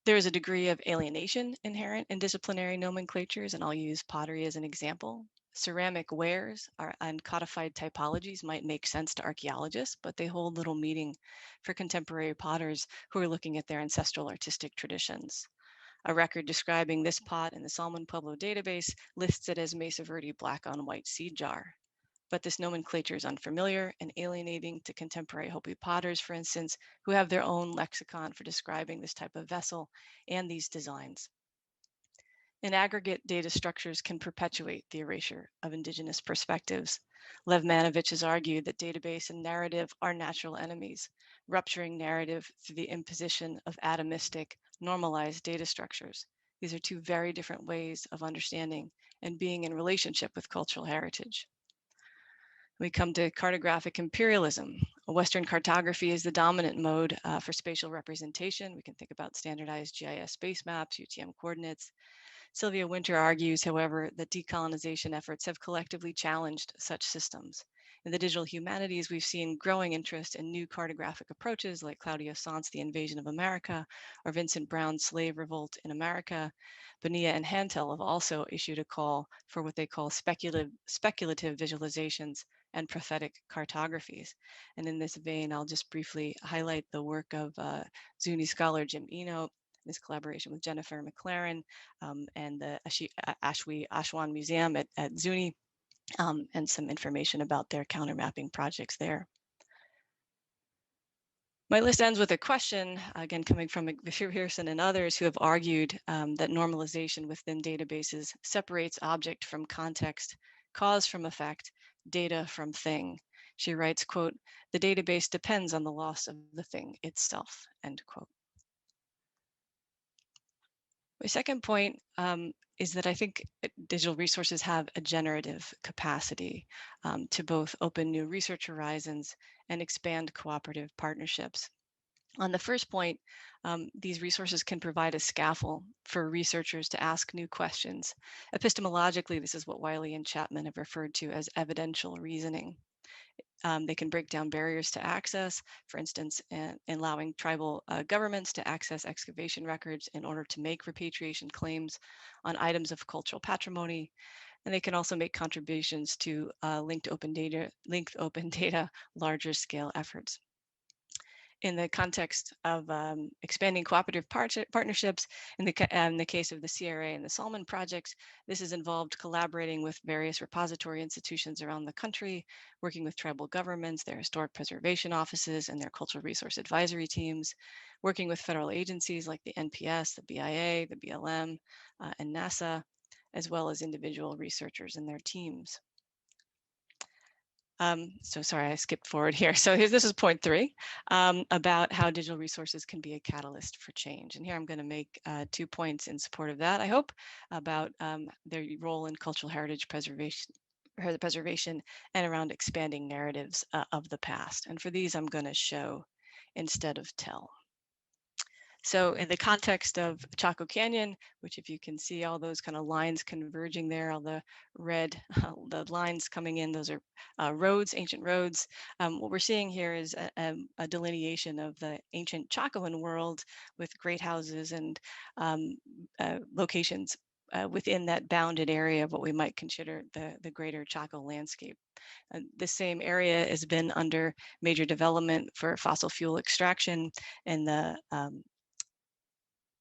G: There is a degree of alienation inherent in disciplinary nomenclatures, and I'll use pottery as an example. Ceramic wares and codified typologies might make sense to archaeologists, but they hold little meaning for contemporary potters who are looking at their ancestral artistic traditions. A record describing this pot in the Salmon Pueblo database lists it as Mesa Verde black on white seed jar. But this nomenclature is unfamiliar and alienating to contemporary Hopi potters, for instance, who have their own lexicon for describing this type of vessel and these designs. In aggregate, data structures can perpetuate the erasure of indigenous perspectives. Lev Manovich has argued that database and narrative are natural enemies, rupturing narrative through the imposition of atomistic, normalized data structures. These are two very different ways of understanding and being in relationship with cultural heritage. We come to cartographic imperialism. Western cartography is the dominant mode for spatial representation. We can think about standardized GIS space maps, UTM coordinates. Sylvia Winter argues, however, that decolonization efforts have collectively challenged such systems. In the digital humanities, we've seen growing interest in new cartographic approaches like Claudio San's The Invasion of America or Vincent Brown's Slave Revolt in America. Bonilla and Hantel have also issued a call for what they call speculative visualizations and prophetic cartographies. And in this vein, I'll just briefly highlight the work of Zuni scholar Jim Eno, his collaboration with Jennifer McLaren and the Ashwan Museum at Zuni, and some information about their countermapping projects there. My list ends with a question, again, coming from McPherson and others who have argued that normalization within databases separates object from context, cause from effect, data from thing. She writes, quote, "The database depends on the loss of the thing itself," end quote. My second point is that I think digital resources have a generative capacity to both open new research horizons and expand cooperative partnerships. On the first point, these resources can provide a scaffold for researchers to ask new questions. Epistemologically, this is what Wiley and Chapman have referred to as evidential reasoning. They can break down barriers to access, for instance, in allowing tribal governments to access excavation records in order to make repatriation claims on items of cultural patrimony. And they can also make contributions to linked open data, larger scale efforts. In the context of expanding cooperative partnerships, in the case of the CRA and the Salem projects, this has involved collaborating with various repository institutions around the country, working with tribal governments, their historic preservation offices, and their cultural resource advisory teams, working with federal agencies like the NPS, the BIA, the BLM, and NASA, as well as individual researchers and their teams. So sorry, I skipped forward here. So this is point 3 about how digital resources can be a catalyst for change. And here I'm going to make 2 points in support of that, I hope, about their role in cultural heritage preservation and around expanding narratives of the past. And for these, I'm going to show instead of tell. So in the context of Chaco Canyon, which if you can see all those kind of lines converging there, all the red, the lines coming in, those are roads, ancient roads. What we're seeing here is a delineation of the ancient Chacoan world with great houses and locations within that bounded area of what we might consider the greater Chaco landscape. The same area has been under major development for fossil fuel extraction in the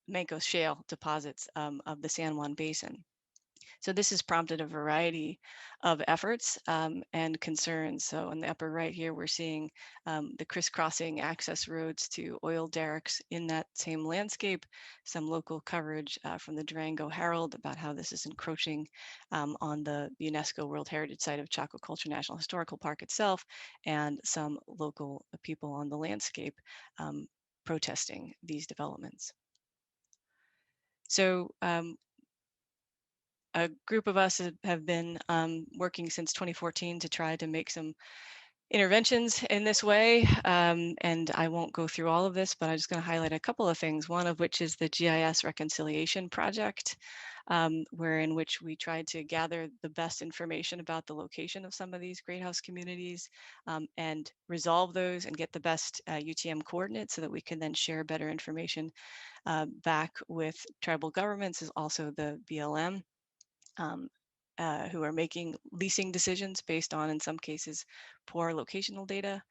G: Mancos Shale deposits of the San Juan Basin. So this has prompted a variety of efforts and concerns. So in the upper right here, we're seeing the crisscrossing access roads to oil derricks in that same landscape, some local coverage from the Durango Herald about how this is encroaching on the UNESCO World Heritage Site of Chaco Culture National Historical Park itself, and some local people on the landscape protesting these developments. So a group of us have been working since 2014 to try to make some interventions in this way. And I won't go through all of this, but I'm just going to highlight a couple of things, one of which is the GIS Reconciliation Project, in which we tried to gather the best information about the location of some of these great house communities and resolve those and get the best UTM coordinates so that we can then share better information back with tribal governments, is also the BLM, who are making leasing decisions based on, in some cases, poor locational data.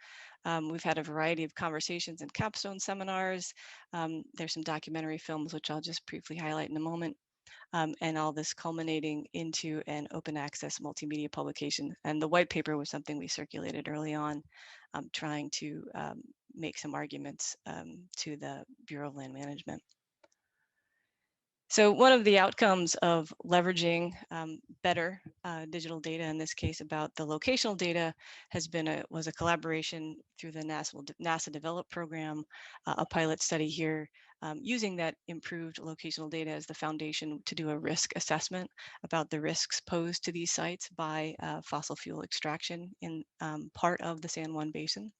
G: We've had a variety of conversations and capstone seminars. There's some documentary films, which I'll just briefly highlight in a moment. And all this culminating into an open access multimedia publication. And the white paper was something we circulated early on, trying to make some arguments to the Bureau of Land Management. So one of the outcomes of leveraging better digital data, in this case about the locational data, was a collaboration through the NASA Develop program, a pilot study here using that improved locational data as the foundation to do a risk assessment about the risks posed to these sites by fossil fuel extraction in part of the San Juan Basin.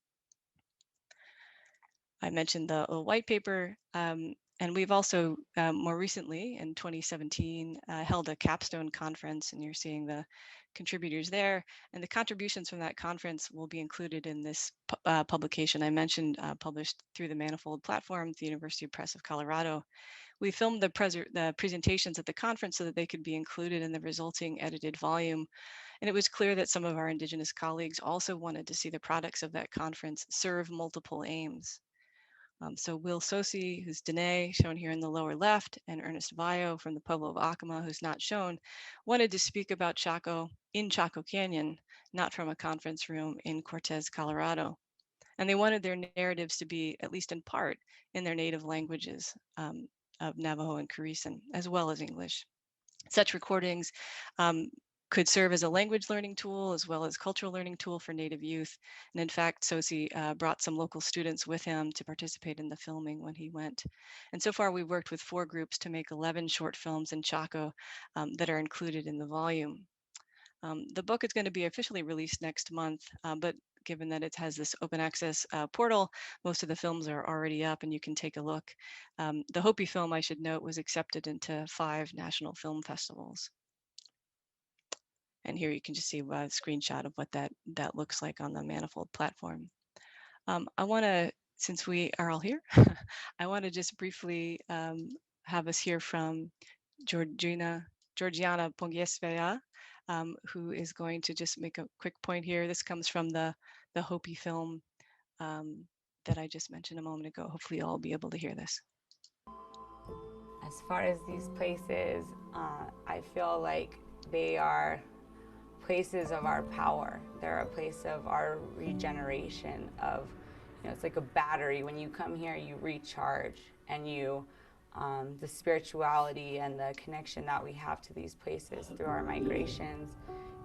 G: I mentioned the white paper, and And we've also more recently in 2017 held a capstone conference, and you're seeing the contributors there. And the contributions from that conference will be included in this publication I mentioned, published through the Manifold platform, the University Press of Colorado. We filmed the presentations at the conference so that they could be included in the resulting edited volume. And it was clear that some of our Indigenous colleagues also wanted to see the products of that conference serve multiple aims. So Will Sosi, who's Dene, shown here in the lower left, and Ernest Valle from the Pueblo of Acoma, who's not shown, wanted to speak about Chaco in Chaco Canyon, not from a conference room in Cortez, Colorado. And they wanted their narratives to be, at least in part, in their native languages of Navajo and Carisan, as well as English. Such recordings could serve as a language learning tool as well as cultural learning tool for Native youth. And in fact, Sosi brought some local students with him to participate in the filming when he went. And so far, we've worked with 4 groups to make 11 short films in Chaco that are included in the volume. The book is going to be officially released next month, but given that it has this open access portal, most of the films are already up and you can take a look. The Hopi film, I should note, was accepted into 5 national film festivals. And here you can just see a screenshot of what that looks like on the Manifold platform. I want to, since we are all here, I want to just briefly have us hear from Georgiana Pongiesvea, who is going to just make a quick point here. This comes from the Hopi film that I just mentioned a moment ago. Hopefully you'll all be able to hear this.
H: As far as these places, I feel like they are places of our power. They're a place of our regeneration of, it's like a battery. When you come here, you recharge, and you, the spirituality and the connection that we have to these places through our migrations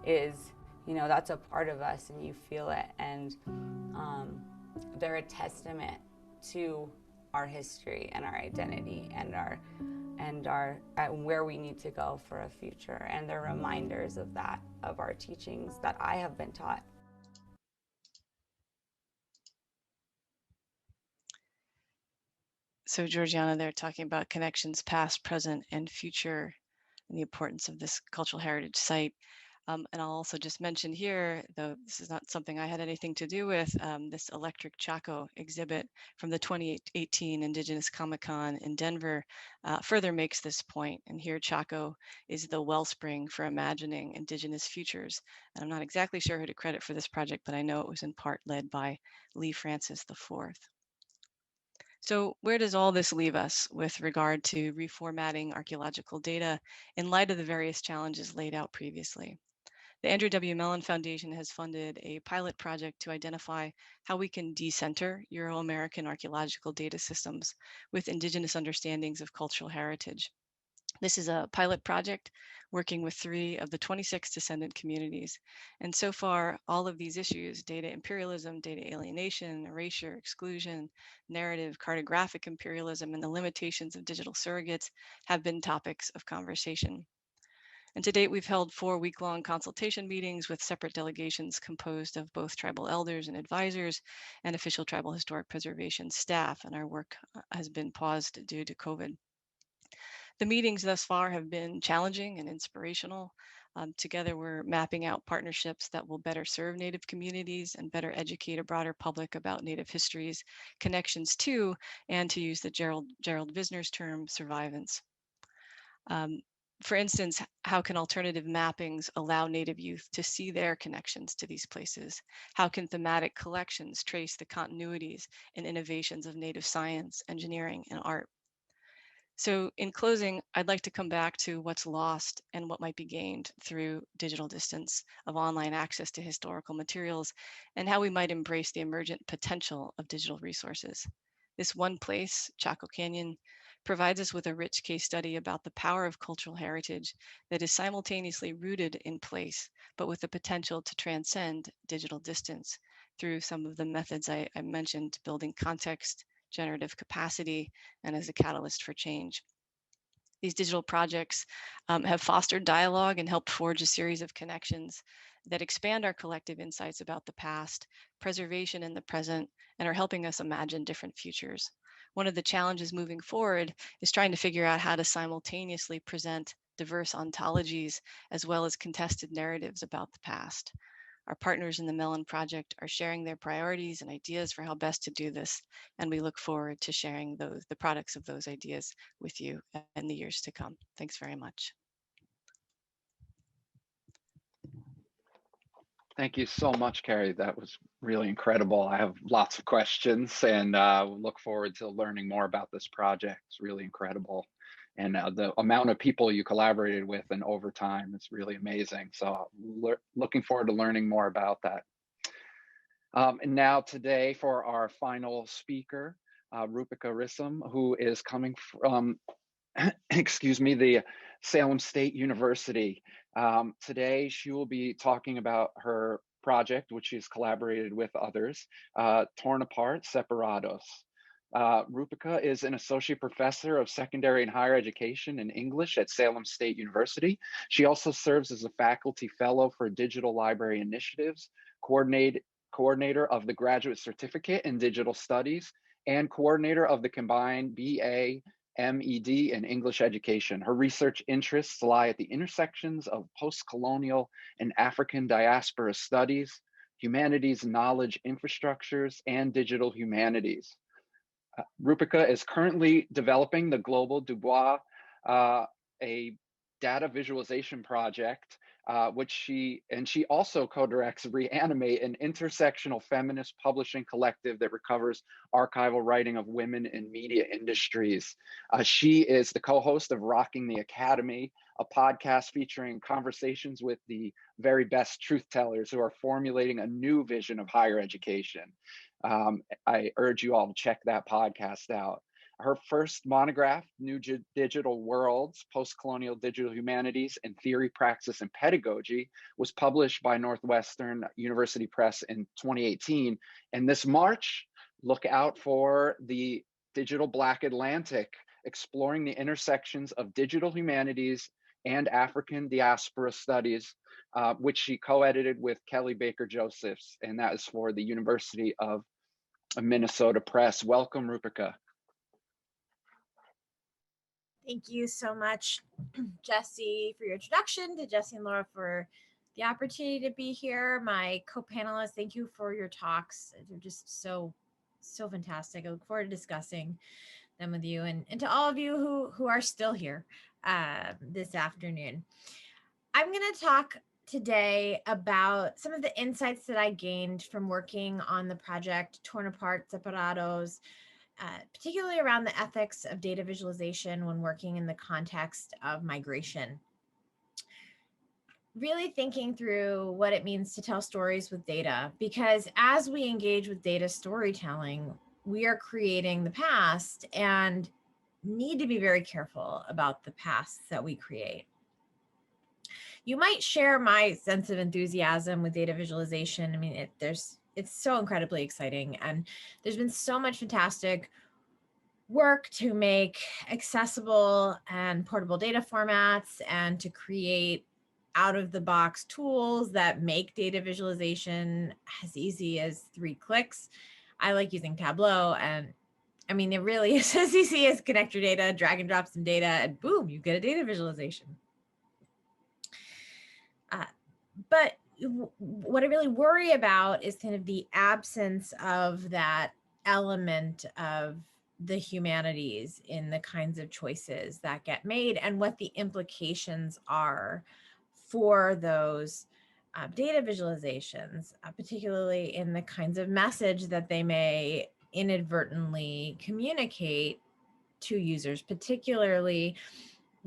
H: is, that's a part of us, and you feel it. And they're a testament to our history and our identity and where we need to go for a future. And they're reminders of that, of our teachings that I have been taught.
G: So Georgiana, they're talking about connections past, present, and future, and the importance of this cultural heritage site. And I'll also just mention here, though this is not something I had anything to do with, this Electric Chaco exhibit from the 2018 Indigenous Comic-Con in Denver further makes this point. And here Chaco is the wellspring for imagining Indigenous futures. And I'm not exactly sure who to credit for this project, but I know it was in part led by Lee Francis IV. So where does all this leave us with regard to reformatting archaeological data in light of the various challenges laid out previously? The Andrew W. Mellon Foundation has funded a pilot project to identify how we can decenter Euro-American archaeological data systems with Indigenous understandings of cultural heritage. This is a pilot project working with 3 of the 26 descendant communities. And so far, all of these issues, data imperialism, data alienation, erasure, exclusion, narrative, cartographic imperialism, and the limitations of digital surrogates have been topics of conversation. And to date, we've held 4 week-long consultation meetings with separate delegations composed of both tribal elders and advisors and official tribal historic preservation staff, and our work has been paused due to COVID. The meetings thus far have been challenging and inspirational. Together, we're mapping out partnerships that will better serve Native communities and better educate a broader public about Native histories, connections to, and to use the Gerald Visner's term, survivance. For instance, how can alternative mappings allow Native youth to see their connections to these places? How can thematic collections trace the continuities and innovations of Native science, engineering, and art? So in closing, I'd like to come back to what's lost and what might be gained through digital distance of online access to historical materials and how we might embrace the emergent potential of digital resources. This one place, Chaco Canyon, provides us with a rich case study about the power of cultural heritage that is simultaneously rooted in place, but with the potential to transcend digital distance through some of the methods I mentioned, building context, generative capacity, and as a catalyst for change. These digital projects have fostered dialogue and helped forge a series of connections that expand our collective insights about the past, preservation in the present, and are helping us imagine different futures. one of the challenges moving forward is trying to figure out how to simultaneously present diverse ontologies as well as contested narratives about the past. Our partners in the Mellon Project are sharing their priorities and ideas for how best to do this, and we look forward to sharing the products of those ideas with you in the years to come. Thanks very much.
C: Thank you so much, Carrie. That was really incredible. I have lots of questions and look forward to learning more about this project. It's really incredible. And the amount of people you collaborated with and over time is really amazing. So looking forward to learning more about that. And now today for our final speaker, Roopika Risam, who is coming from, excuse me, the Salem State University. Today, she will be talking about her project, which she's collaborated with others, Torn Apart, Separados. Roopika is an associate professor of secondary and higher education in English at Salem State University. She also serves as a faculty fellow for digital library initiatives, coordinator of the graduate certificate in digital studies, and coordinator of the combined BA MED in English education. Her research interests lie at the intersections of post-colonial and African diaspora studies, humanities knowledge infrastructures, and digital humanities. Roopika is currently developing the Global Dubois, a data visualization project, which she also co-directs Reanimate, an intersectional feminist publishing collective that recovers archival writing of women in media industries. She is the co-host of Rocking the Academy, a podcast featuring conversations with the very best truth tellers who are formulating a new vision of higher education. I urge you all to check that podcast out. Her first monograph, New Digital Worlds, Post-Colonial Digital Humanities in Theory, Praxis, and Pedagogy, was published by Northwestern University Press in 2018. And this March, look out for the Digital Black Atlantic, exploring the intersections of digital humanities and African diaspora studies, which she co-edited with Kelly Baker Josephs, and that is for the University of Minnesota Press. Welcome, Roopika.
I: Thank you so much, Jesse, for your introduction, to Jesse and Laura for the opportunity to be here. My co-panelists, thank you for your talks. They're just so fantastic. I look forward to discussing them with you, and to all of you who are still here this afternoon. I'm going to talk today about some of the insights that I gained from working on the project Torn Apart, Separados, particularly around the ethics of data visualization when working in the context of migration. Really thinking through what it means to tell stories with data, because as we engage with data storytelling, we are creating the past and need to be very careful about the pasts that we create. You might share my sense of enthusiasm with data visualization. I mean, it's so incredibly exciting, and there's been so much fantastic work to make accessible and portable data formats and to create out-of-the-box tools that make data visualization as easy as 3 clicks. I like using Tableau, and I mean, it really is as easy as connect your data, drag and drop some data, and boom, you get a data visualization. But what I really worry about is kind of the absence of that element of the humanities in the kinds of choices that get made and what the implications are for those data visualizations, particularly in the kinds of message that they may inadvertently communicate to users, particularly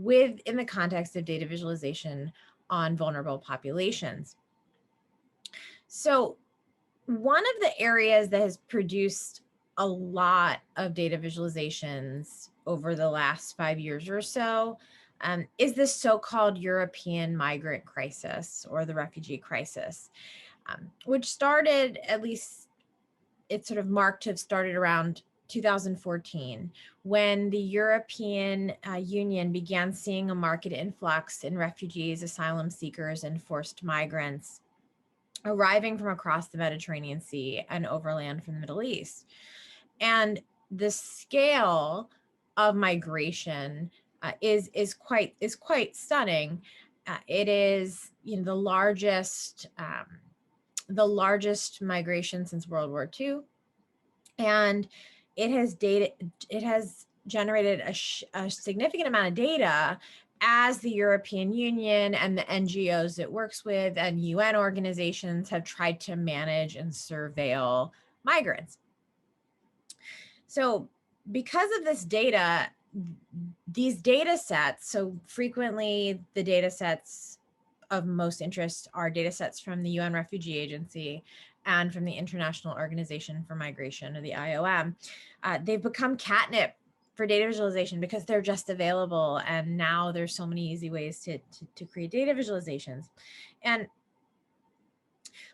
I: in the context of data visualization on vulnerable populations. So one of the areas that has produced a lot of data visualizations over the last 5 years or so is this so-called European migrant crisis, or the refugee crisis, which started, at least it's sort of marked to have started around 2014, when the European Union began seeing a marked influx in refugees, asylum seekers, and forced migrants arriving from across the Mediterranean Sea and overland from the Middle East. And the scale of migration is quite stunning. It is, you know, the largest migration since World War II, and it has generated a significant amount of data as the European Union and the NGOs it works with and UN organizations have tried to manage and surveil migrants. So because of this data, these data sets, so frequently the data sets of most interest are data sets from the UN Refugee Agency and from the International Organization for Migration, or the IOM. They've become catnip for data visualization because they're just available. And now there's so many easy ways to create data visualizations. And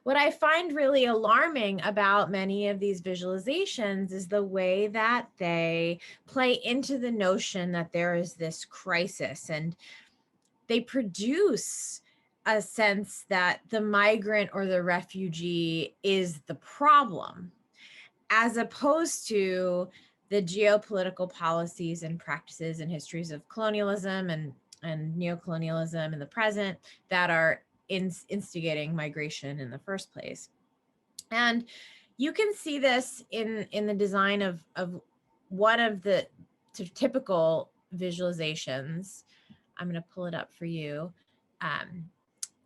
I: what I find really alarming about many of these visualizations is the way that they play into the notion that there is this crisis, and they produce a sense that the migrant or the refugee is the problem, as opposed to the geopolitical policies and practices and histories of colonialism and neocolonialism in the present that are instigating migration in the first place. And you can see this in the design of one of the sort of typical visualizations. I'm going to pull it up for you.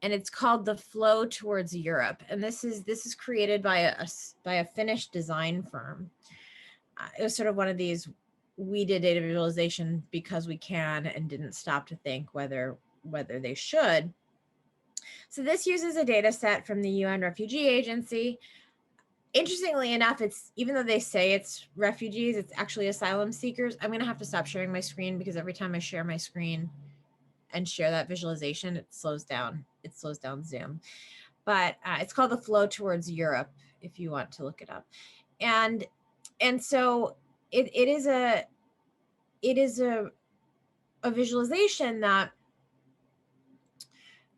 I: And it's called The Flow Towards Europe. And this is created by a Finnish design firm. It was sort of one of these, we did data visualization because we can and didn't stop to think whether they should. So this uses a data set from the UN Refugee Agency. Interestingly enough, it's, even though they say it's refugees, it's actually asylum seekers. I'm going to have to stop sharing my screen because every time I share my screen and share that visualization, it slows down Zoom. But it's called The Flow Towards Europe, if you want to look it up. And so it is a visualization that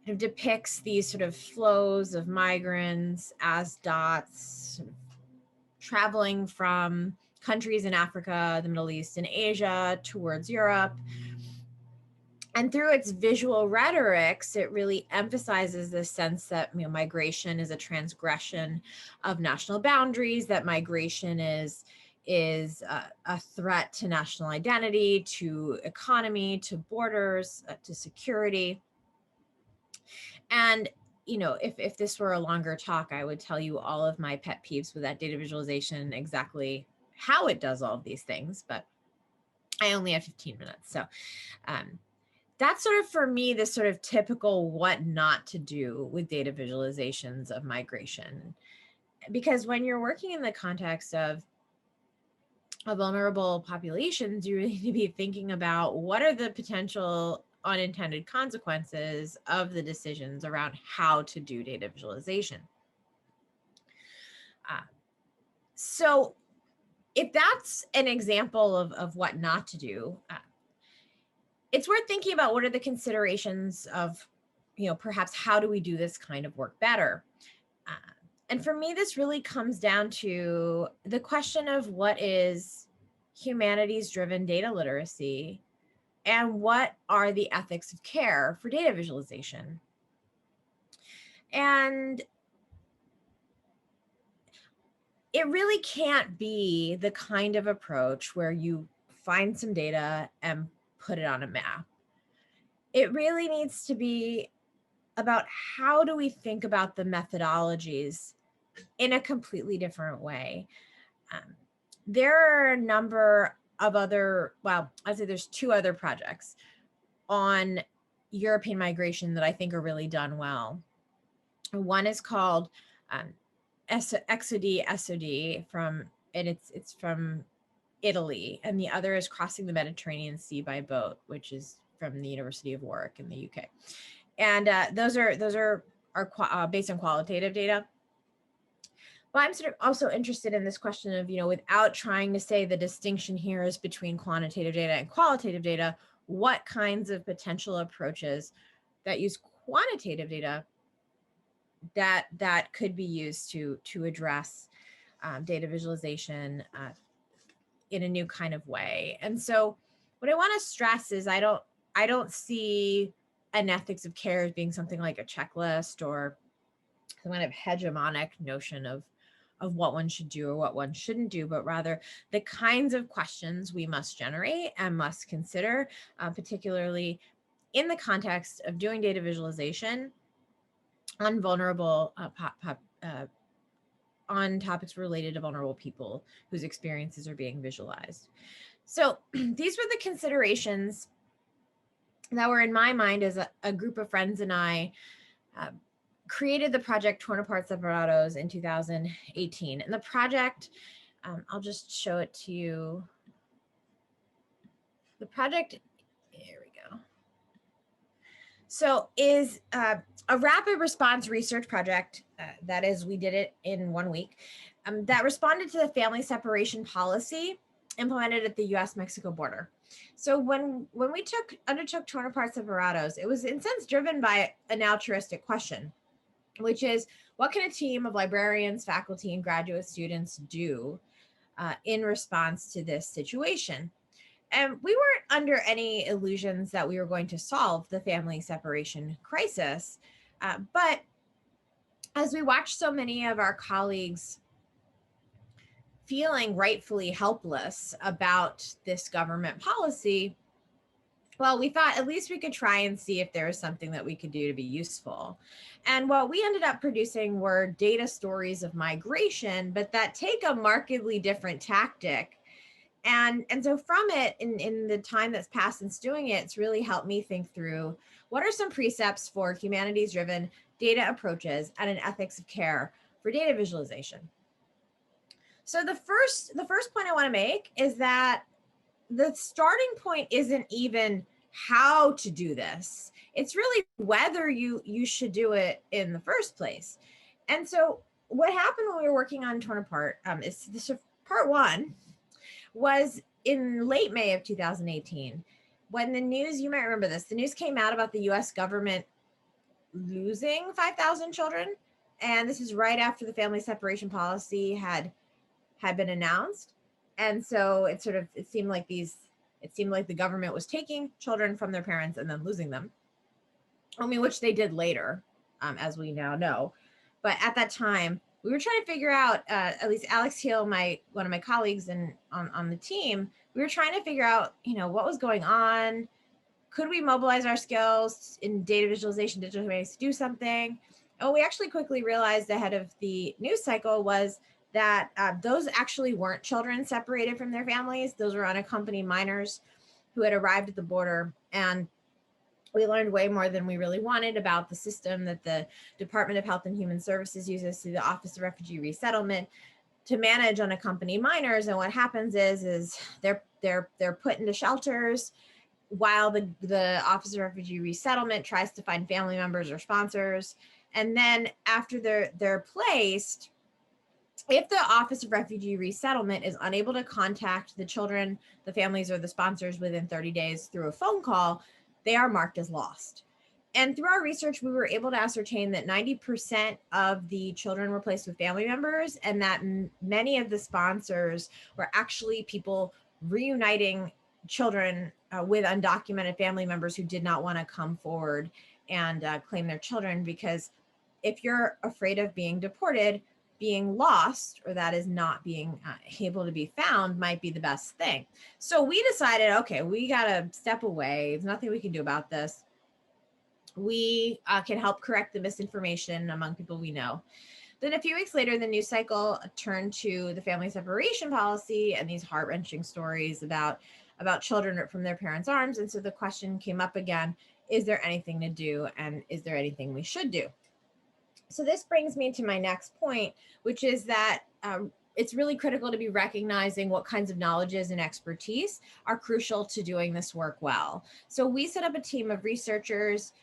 I: kind of depicts these sort of flows of migrants as dots, sort of traveling from countries in Africa, the Middle East, and Asia towards Europe. And through its visual rhetorics, it really emphasizes this sense that, you know, migration is a transgression of national boundaries, that migration is a threat to national identity, to economy, to borders, to security. And, you know, if this were a longer talk, I would tell you all of my pet peeves with that data visualization, exactly how it does all of these things, but I only have 15 minutes. So that's sort of, for me, this sort of typical what not to do with data visualizations of migration. Because when you're working in the context of vulnerable populations, you really need to be thinking about what are the potential unintended consequences of the decisions around how to do data visualization. So if that's an example of what not to do, it's worth thinking about what are the considerations of, you know, perhaps how do we do this kind of work better? And for me, this really comes down to the question of what is humanities-driven data literacy and what are the ethics of care for data visualization. And it really can't be the kind of approach where you find some data and put it on a map. It really needs to be about how do we think about the methodologies in a completely different way. There are a number of other, well, I'd say there's two other projects on European migration that I think are really done well. One is called Exodi SOD it's from Italy, and the other is Crossing the Mediterranean Sea by Boat, which is from the University of Warwick in the UK. And those are based on qualitative data. But I'm sort of also interested in this question of, you know, without trying to say the distinction here is between quantitative data and qualitative data, what kinds of potential approaches that use quantitative data that could be used to address data visualization in a new kind of way. And so what I want to stress is I don't see an ethics of care as being something like a checklist or some kind of hegemonic notion of what one should do or what one shouldn't do, but rather the kinds of questions we must generate and must consider, particularly in the context of doing data visualization on vulnerable on topics related to vulnerable people whose experiences are being visualized. So these were the considerations that were in my mind as a group of friends and I created the project Torn Apart Separados in 2018. And the project, I'll just show it to you. The project, here we go. So is a rapid response research project, that is, we did it in 1 week, that responded to the family separation policy implemented at the US-Mexico border. So when we undertook Torn Apart Separados, it was in a sense driven by an altruistic question, which is, what can a team of librarians, faculty, and graduate students do in response to this situation? And we weren't under any illusions that we were going to solve the family separation crisis. But as we watched so many of our colleagues feeling rightfully helpless about this government policy, well, we thought at least we could try and see if there was something that we could do to be useful. And what we ended up producing were data stories of migration, but that take a markedly different tactic. And so from it, in the time that's passed since doing it, it's really helped me think through what are some precepts for humanities-driven data approaches and an ethics of care for data visualization. So the first point I want to make is that the starting point isn't even how to do this. It's really whether you should do it in the first place. And so what happened when we were working on Torn Apart is this part one was in late May of 2018, when the news, you might remember this, the news came out about the US government losing 5,000 children. And this is right after the family separation policy had been announced. And so it seemed like the government was taking children from their parents and then losing them. I mean, which they did later, as we now know. But at that time, we were trying to figure out, at least Alex Hill, one of my colleagues on the team, we were trying to figure out, what was going on. Could we mobilize our skills in data visualization, digital ways to do something? And what we actually quickly realized ahead of the news cycle was that those actually weren't children separated from their families. Those were unaccompanied minors who had arrived at the border. And we learned way more than we really wanted about the system that the Department of Health and Human Services uses through the Office of Refugee Resettlement to manage unaccompanied minors. And what happens is they're put into shelters while the Office of Refugee Resettlement tries to find family members or sponsors. And then after they're placed, if the Office of Refugee Resettlement is unable to contact the children, the families, or the sponsors within 30 days through a phone call, they are marked as lost. And through our research, we were able to ascertain that 90% of the children were placed with family members, and that many of the sponsors were actually people reuniting children with undocumented family members who did not want to come forward and claim their children, because if you're afraid of being deported, being lost, or that is not being able to be found, might be the best thing. So we decided, okay, we got to step away. There's nothing we can do about this. We can help correct the misinformation among people we know. Then a few weeks later, the news cycle turned to the family separation policy and these heart-wrenching stories about children ripped from their parents' arms. And so the question came up again, is there anything to do, and is there anything we should do? So this brings me to my next point, which is that it's really critical to be recognizing what kinds of knowledges and expertise are crucial to doing this work well. So we set up a team of researchers,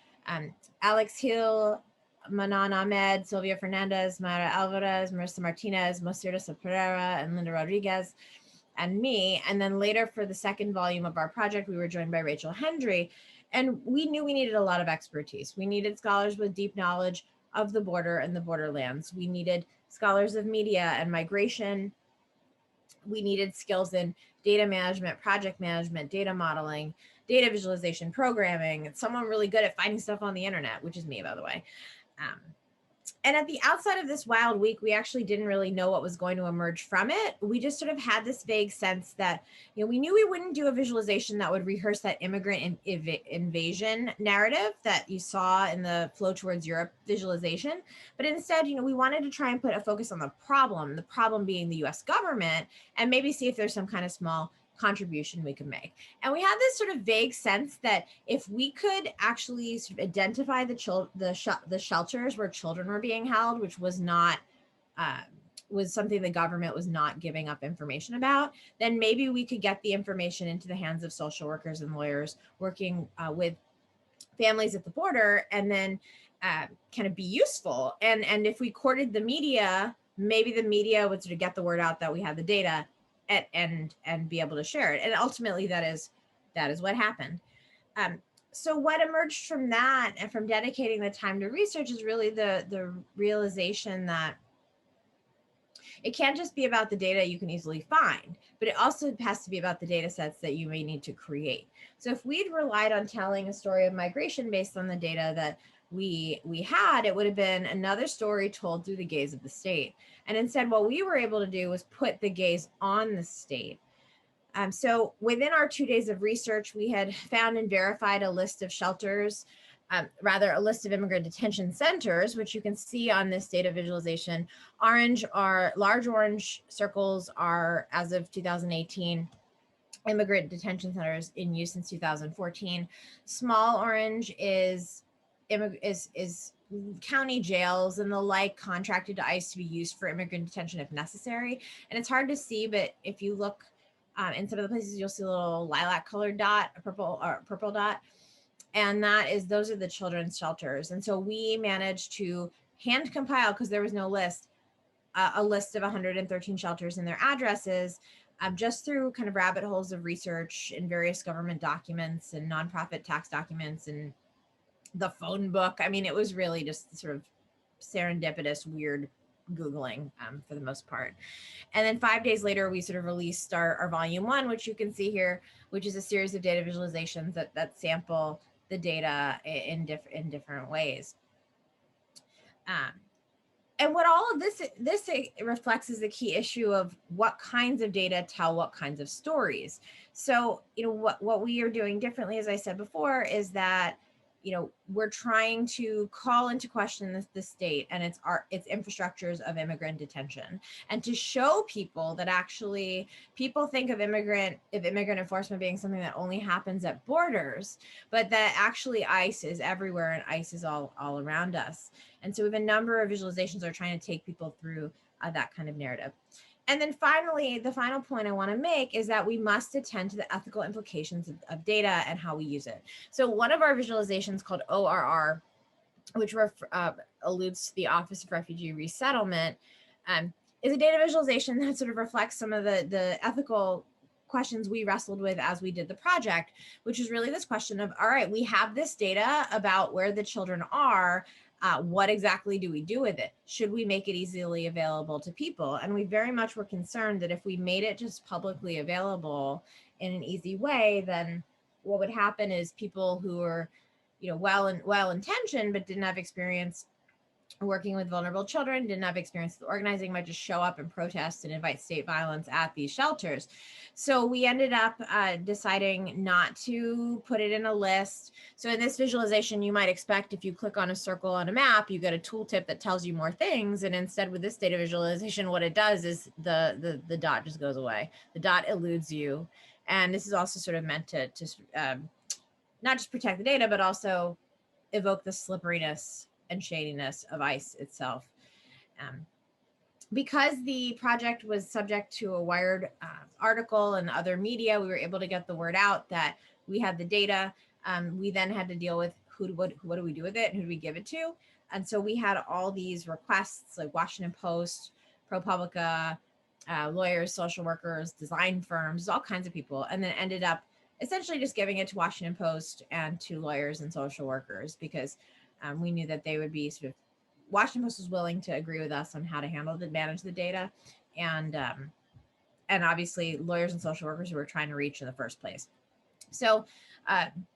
I: Alex Hill, Manan Ahmed, Sylvia Fernandez, Mara Alvarez, Marissa Martinez, Mestiza Pereira, and Linda Rodriguez, and me. And then later for the second volume of our project, we were joined by Rachel Hendry. And we knew we needed a lot of expertise. We needed scholars with deep knowledge of the border and the borderlands. We needed scholars of media and migration. we needed skills in data management, project management, data modeling, data visualization, programming, and someone really good at finding stuff on the internet, which is me, by the way. And at the outside of this wild week, we actually didn't really know what was going to emerge from it. We just sort of had this vague sense that, you know, we knew we wouldn't do a visualization that would rehearse that immigrant invasion narrative that you saw in the Flow Towards Europe visualization. But instead, you know, we wanted to try and put a focus on the problem being the US government, and maybe see if there's some kind of small contribution we could make. And we had this sort of vague sense that if we could actually sort of identify the shelters where children were being held, which was not was something the government was not giving up information about, then maybe we could get the information into the hands of social workers and lawyers working with families at the border, and then kind of be useful. And if we courted the media, maybe the media would sort of get the word out that we had the data and be able to share it. And ultimately that is what happened. So what emerged from that and from dedicating the time to research is really the realization that it can't just be about the data you can easily find, but it also has to be about the data sets that you may need to create. So if we'd relied on telling a story of migration based on the data that we had, it would have been another story told through the gaze of the state. And instead, what we were able to do was put the gaze on the state. So within our 2 days of research, we had found and verified a list of shelters, rather a list of immigrant detention centers, which you can see on this data visualization. Large orange circles are, as of 2018, immigrant detention centers in use since 2014. Small orange is county jails and the like contracted to ICE to be used for immigrant detention if necessary. And it's hard to see, but if you look in some of the places, you'll see a little lilac colored dot, a purple dot. And those are the children's shelters. And so we managed to hand compile, because there was no list, a list of 113 shelters and their addresses, just through kind of rabbit holes of research in various government documents and nonprofit tax documents and the phone book. I mean, it was really just sort of serendipitous, weird Googling for the most part. And then 5 days later, we sort of released our volume 1, which you can see here, which is a series of data visualizations that sample the data in different ways. And what all of this reflects is the key issue of what kinds of data tell what kinds of stories. So, you know, what we are doing differently, as I said before, is that, you know, we're trying to call into question the state and its infrastructures of immigrant detention, and to show people that actually people think of immigrant enforcement being something that only happens at borders, but that actually ICE is everywhere and ICE is all around us. And so we have a number of visualizations that are trying to take people through that kind of narrative. And then finally, the final point I want to make is that we must attend to the ethical implications of data and how we use it. So one of our visualizations, called ORR, which alludes to the Office of Refugee Resettlement, is a data visualization that sort of reflects some of the ethical questions we wrestled with as we did the project, which is really this question of, all right, we have this data about where the children are. What exactly do we do with it? Should we make it easily available to people? And we very much were concerned that if we made it just publicly available in an easy way, then what would happen is people who are, you know, well-intentioned but didn't have experience working with vulnerable children, didn't have experience with organizing, might just show up and protest and invite state violence at these shelters. So we ended up deciding not to put it in a list. So in this visualization, you might expect if you click on a circle on a map, you get a tooltip that tells you more things. And instead with this data visualization, what it does is the dot just goes away. The dot eludes you. And this is also sort of meant to not just protect the data, but also evoke the slipperiness and shadiness of ICE itself. Because the project was subject to a Wired article and other media, we were able to get the word out that we had the data. We then had to deal with what do we do with it and who do we give it to? And so we had all these requests like Washington Post, ProPublica, lawyers, social workers, design firms, all kinds of people, and then ended up essentially just giving it to Washington Post and to lawyers and social workers because we knew that they would be Washington Post was willing to agree with us on how to manage the data, and and obviously lawyers and social workers who we're trying to reach in the first place. So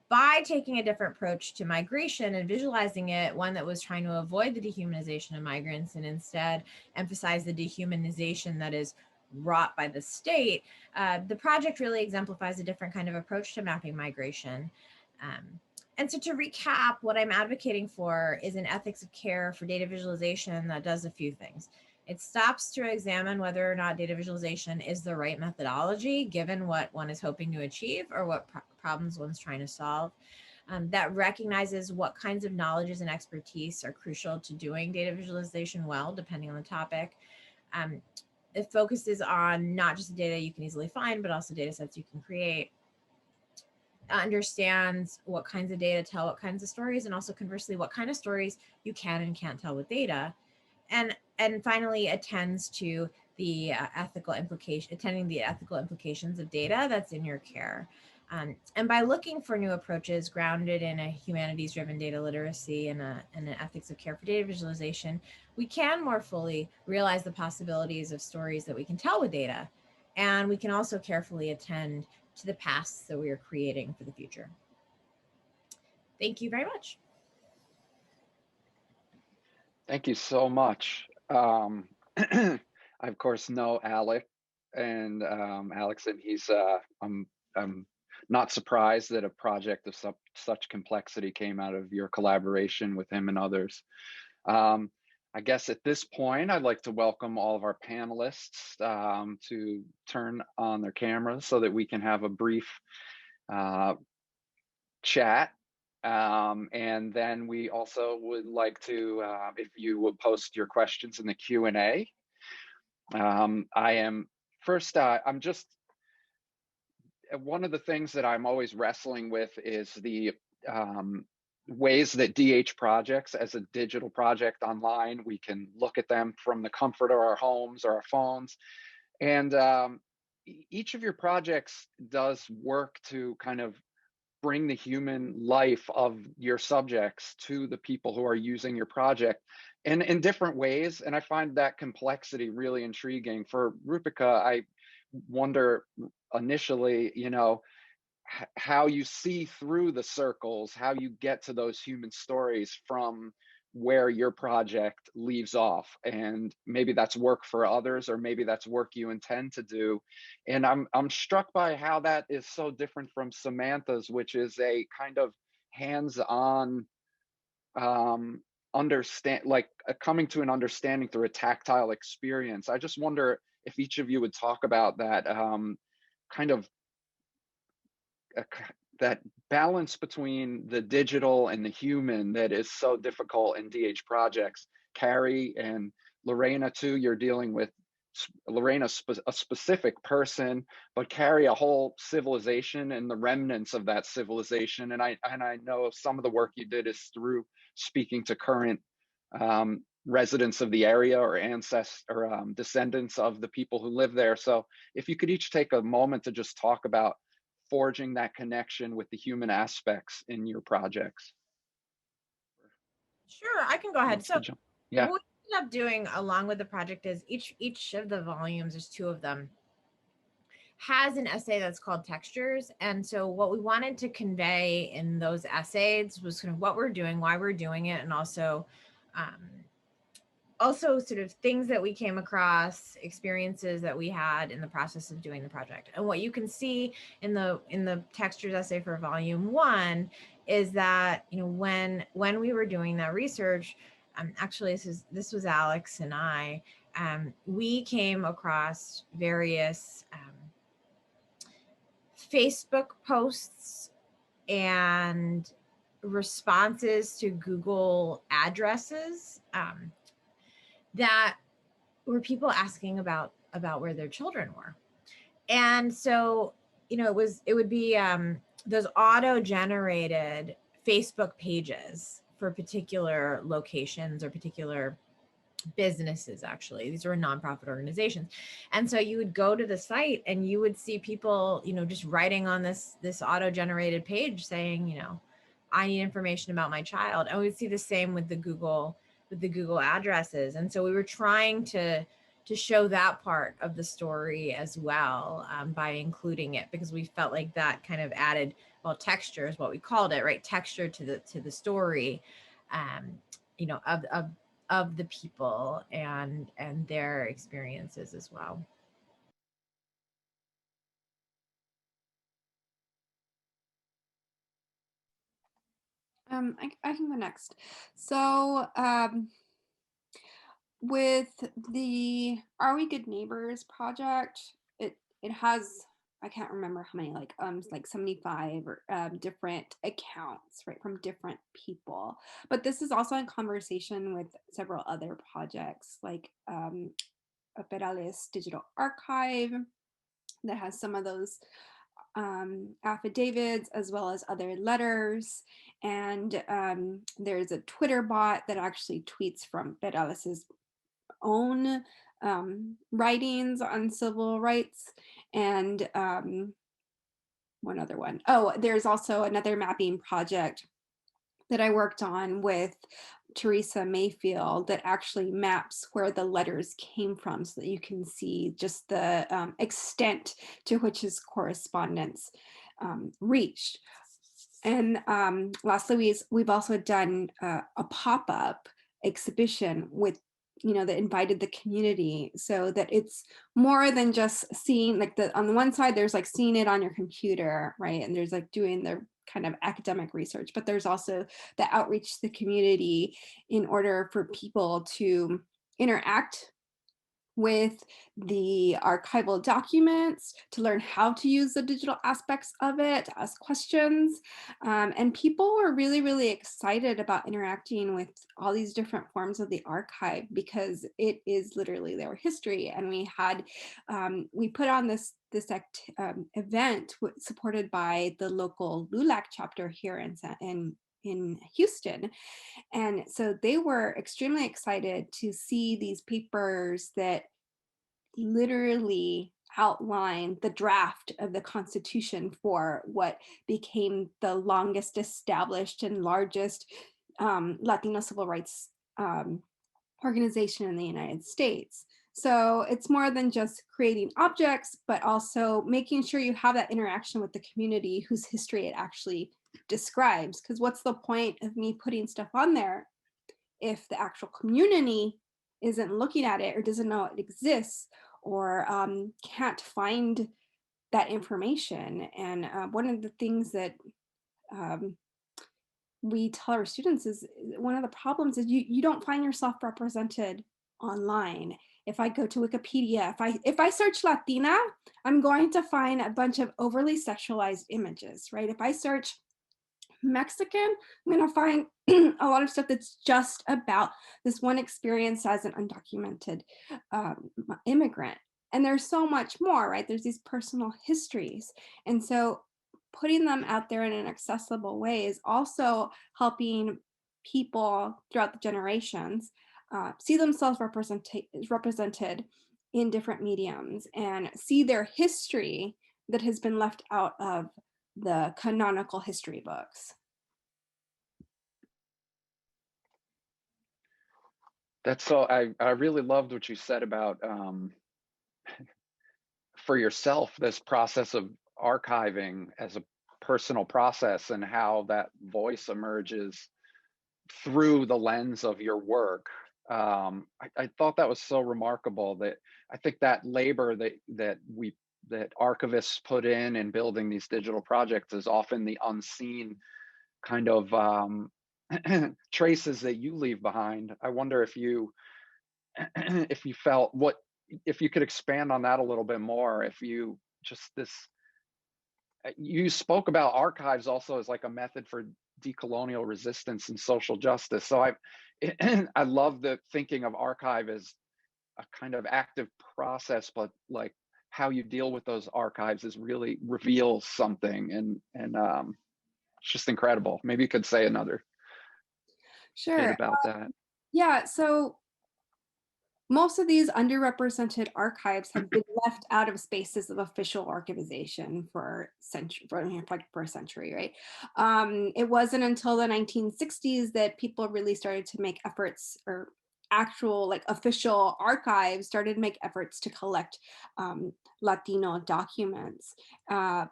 I: by taking a different approach to migration and visualizing it, one that was trying to avoid the dehumanization of migrants and instead emphasize the dehumanization that is wrought by the state, the project really exemplifies a different kind of approach to mapping migration. And so to recap, what I'm advocating for is an ethics of care for data visualization that does a few things. It stops to examine whether or not data visualization is the right methodology, given what one is hoping to achieve or what problems one's trying to solve. That recognizes what kinds of knowledges and expertise are crucial to doing data visualization well, depending on the topic. It focuses on not just the data you can easily find, but also data sets you can create. Understands what kinds of data tell what kinds of stories, and also conversely, what kind of stories you can and can't tell with data. And finally, attends to the ethical implications of data that's in your care. And by looking for new approaches grounded in a humanities-driven data literacy and an ethics of care for data visualization, we can more fully realize the possibilities of stories that we can tell with data. And we can also carefully attend to the paths that we are creating for the future. Thank you very much.
C: Thank you so much. I of course know Alex, and he's I'm not surprised that a project of such complexity came out of your collaboration with him and others. I guess at this point, I'd like to welcome all of our panelists to turn on their cameras so that we can have a brief chat. And then we also would like to, if you would post your questions in the Q&A. I'm just, one of the things that I'm always wrestling with is the ways that DH projects, as a digital project online, we can look at them from the comfort of our homes or our phones. And each of your projects does work to kind of bring the human life of your subjects to the people who are using your project and in different ways. And I find that complexity really intriguing. For Roopika, I wonder initially, you know, how you see through the circles, how you get to those human stories from where your project leaves off. And maybe that's work for others, or maybe that's work you intend to do. And I'm struck by how that is so different from Samantha's, which is a kind of hands-on coming to an understanding through a tactile experience. I just wonder if each of you would talk about that kind of that balance between the digital and the human that is so difficult in DH projects. Carrie and Lorena too, you're dealing with Lorena, a specific person, but Carrie, a whole civilization and the remnants of that civilization. And I know some of the work you did is through speaking to current residents of the area or ancestors or descendants of the people who live there. So if you could each take a moment to just talk about forging that connection with the human aspects in your projects.
I: Sure, I can go ahead. So
C: yeah,
I: what we ended up doing along with the project is each of the volumes, there's 2 of them, has an essay that's called Textures. And so what we wanted to convey in those essays was kind of what we're doing, why we're doing it, and also sort of things that we came across, experiences that we had in the process of doing the project. And what you can see in the Textures essay for volume 1 is that, you know, when we were doing that research, actually this was Alex and I, we came across various Facebook posts and responses to Google addresses that were people asking about where their children were. And so, you know, it would be those auto-generated Facebook pages for particular locations or particular businesses. Actually, these were nonprofit organizations. And so you would go to the site and you would see people, you know, just writing on this auto-generated page saying, you know, I need information about my child. And we would see the same with the Google addresses. And so we were trying to to show that part of the story as well, by including it, because we felt like that kind of added, well, texture is what we called it, right? Texture to the story, you know, of the people and their experiences as well.
D: I can go next. So with the Are We Good Neighbors project, it has, I can't remember how many, like 75 or different accounts, right, from different people. But this is also in conversation with several other projects, like Perales Digital Archive that has some of those affidavits as well as other letters. And there's a Twitter bot that actually tweets from Perales's own writings on civil rights. And one other one. Oh, there's also another mapping project that I worked on with Teresa Mayfield that actually maps where the letters came from so that you can see just the extent to which his correspondence reached. And lastly, we've also done a pop-up exhibition with, you know, that invited the community, so that it's more than just seeing, like, on the one side there's like seeing it on your computer, right, and there's like doing the kind of academic research, but there's also the outreach to the community in order for people to interact with the archival documents, to learn how to use the digital aspects of it, to ask questions. And people were really, really excited about interacting with all these different forms of the archive, because it is literally their history. And we had, we put on this event supported by the local LULAC chapter here in Houston. And so they were extremely excited to see these papers that literally outline the draft of the Constitution for what became the longest established and largest Latino civil rights organization in the United States. So it's more than just creating objects, but also making sure you have that interaction with the community whose history it actually describes. Because what's the point of me putting stuff on there if the actual community isn't looking at it or doesn't know it exists, or can't find that information? And one of the things that we tell our students is, one of the problems is you don't find yourself represented online. If I go to Wikipedia, if I search Latina, I'm going to find a bunch of overly sexualized images, right? If I search Mexican, I'm going to find a lot of stuff that's just about this one experience as an undocumented immigrant. And there's so much more, right? There's these personal histories. And so putting them out there in an accessible way is also helping people throughout the generations see themselves represented in different mediums and see their history that has been left out of the canonical history books.
C: That's so, I really loved what you said about for yourself, this process of archiving as a personal process and how that voice emerges through the lens of your work. I thought that was so remarkable. That I think that labor that archivists put in building these digital projects is often the unseen kind of traces that you leave behind. I wonder if you felt, if you could expand on that a little bit more. If you you spoke about archives also as like a method for decolonial resistance and social justice. So I love the thinking of archive as a kind of active process, but like how you deal with those archives is really reveals something, and it's just incredible. Maybe you could say another bit about that.
D: Yeah, so most of these underrepresented archives have been left out of spaces of official archivization for a century, right? It wasn't until the 1960s that people really started to make efforts, or actual like official archives started to make efforts to collect Latino documents.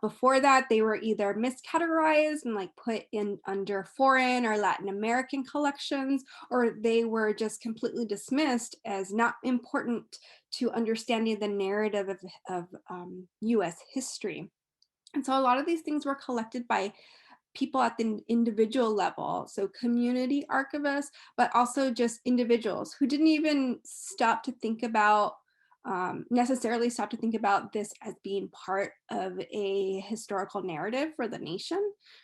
D: Before that, they were either miscategorized and like put in under foreign or Latin American collections, or they were just completely dismissed as not important to understanding the narrative of US history. And so a lot of these things were collected by people at the individual level, so community archivists, but also just individuals who didn't even stop to think about, necessarily stop to think about this as being part of a historical narrative for the nation.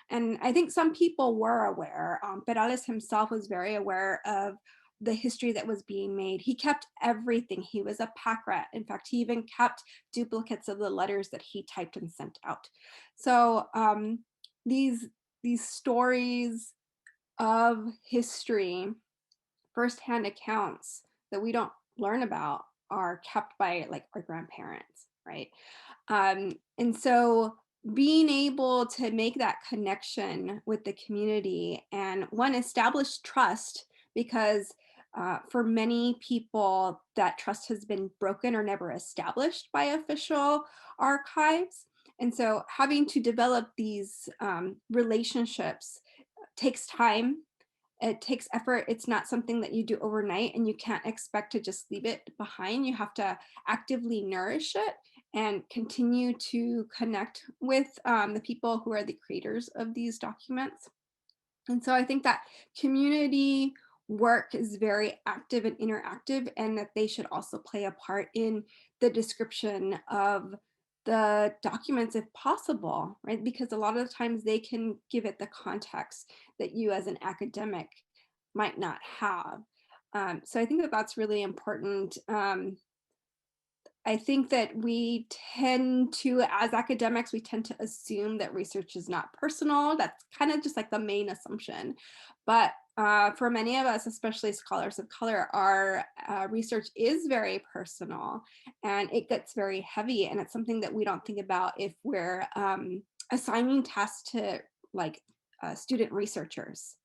D: And I think some people were aware. Perales himself was very aware of the history that was being made. He kept everything. He was a pack rat. In fact, he even kept duplicates of the letters that he typed and sent out. So these stories of history, firsthand accounts that we don't learn about, are kept by like our grandparents, right? And so being able to make that connection with the community and one, establish trust, because for many people that trust has been broken or never established by official archives. And so having to develop these relationships takes time. It takes effort. It's not something that you do overnight, and you can't expect to just leave it behind. You have to actively nourish it and continue to connect with the people who are the creators of these documents. And so I think that community work is very active and interactive, and that they should also play a part in the description of the documents if possible, right? Because a lot of the times they can give it the context that you as an academic might not have. So I think that that's really important. I think that we tend to, as academics, we tend to assume that research is not personal. That's kind of just like the main assumption. But for many of us, especially scholars of color, our research is very personal, and it gets very heavy. And it's something that we don't think about if we're assigning tasks to like student researchers.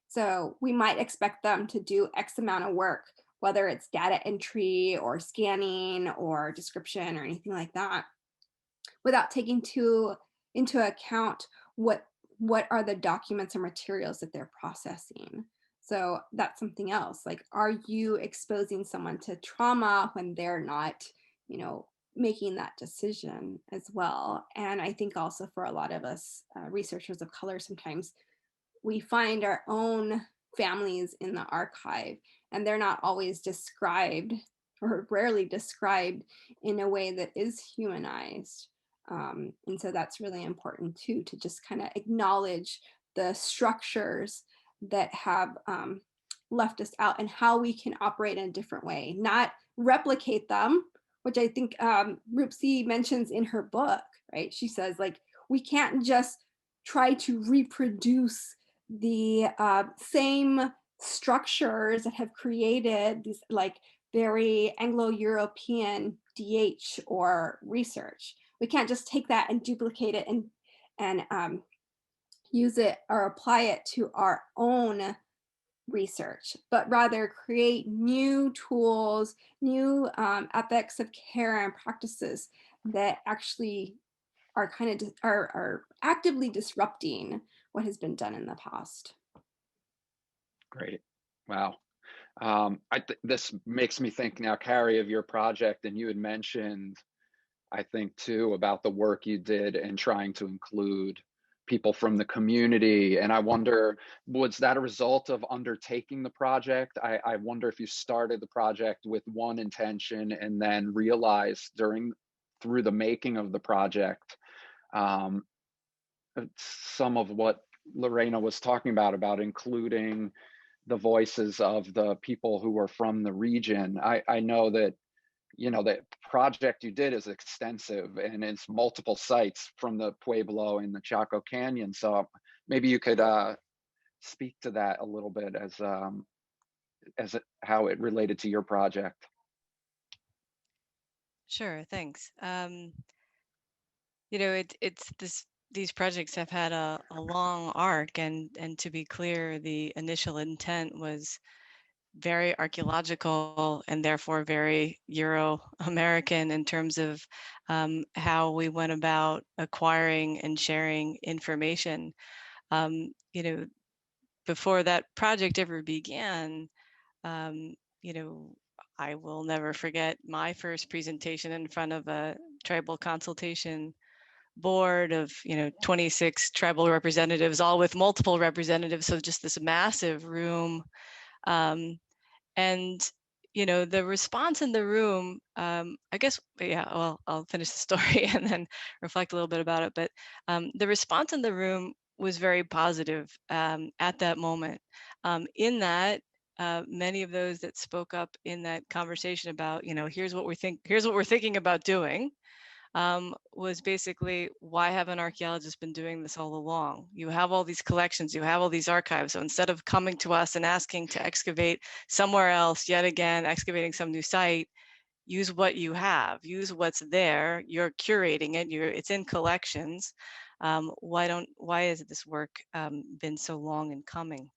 D: So we might expect them to do X amount of work, whether it's data entry or scanning or description or anything like that, without taking into account what are the documents or materials that they're processing. So that's something else. Like, are you exposing someone to trauma when they're not, making that decision as well? And I think also for a lot of us researchers of color, sometimes we find our own families in the archive, and they're not always described, or rarely described, in a way that is humanized. And so that's really important too, to just kind of acknowledge the structures that have left us out, and how we can operate in a different way, not replicate them, which I think Roopsi mentions in her book, right? She says, like, we can't just try to reproduce the same structures that have created these like very Anglo-European DH or research. We can't just take that and duplicate it and use it or apply it to our own research, but rather create new tools, new ethics of care and practices that actually are kind of are actively disrupting what has been done in the past.
C: Great. Wow. This makes me think now, Carrie, of your project, and you had mentioned, I think too, about the work you did in trying to include people from the community. And I wonder, was that a result of undertaking the project? I wonder if you started the project with one intention and then realized through the making of the project, some of what Lorena was talking about including the voices of the people who were from the region. I know that, the project you did is extensive, and it's multiple sites from the Pueblo and the Chaco Canyon. So maybe you could speak to that a little bit as how it related to your project.
G: Sure, thanks. These projects have had a long arc, and to be clear, the initial intent was very archaeological and therefore very Euro-American in terms of how we went about acquiring and sharing information. You know, before that project ever began, you know, I will never forget my first presentation in front of a tribal consultation board of, you know, 26 tribal representatives, all with multiple representatives. So just this massive room. And, you know, the response in the room, I guess, yeah, well, I'll finish the story and then reflect a little bit about it. But the response in the room was very positive at that moment. In that, many of those that spoke up in that conversation about, you know, here's what we're thinking about doing, was basically, why haven't archaeologists been doing this all along? You have all these collections, you have all these archives. So instead of coming to us and asking to excavate somewhere else, yet again, excavating some new site, use what you have, use what's there. You're curating it, it's in collections. Why has this work been so long in coming?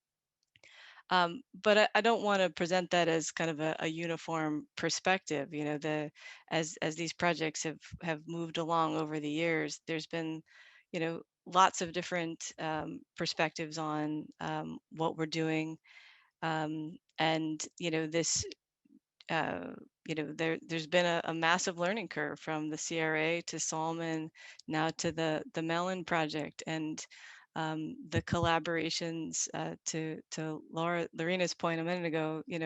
G: But I don't want to present that as kind of a uniform perspective. You know, as these projects have moved along over the years, there's been, you know, lots of different perspectives on what we're doing, and you know, this. You know, there's been a massive learning curve from the CRA to Salem, now to the Melon project, and the collaborations to Lorena's point a minute ago. You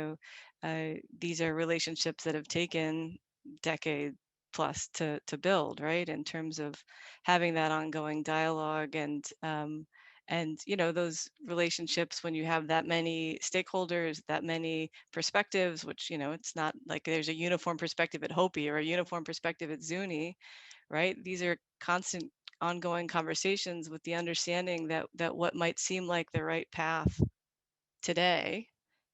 G: know, these are relationships that have taken decade plus to build, right? In terms of having that ongoing dialogue and you know, those relationships, when you have that many stakeholders, that many perspectives, which, you know, it's not like there's a uniform perspective at Hopi or a uniform perspective at Zuni, right? These are constant ongoing conversations with the understanding that what might seem like the right path today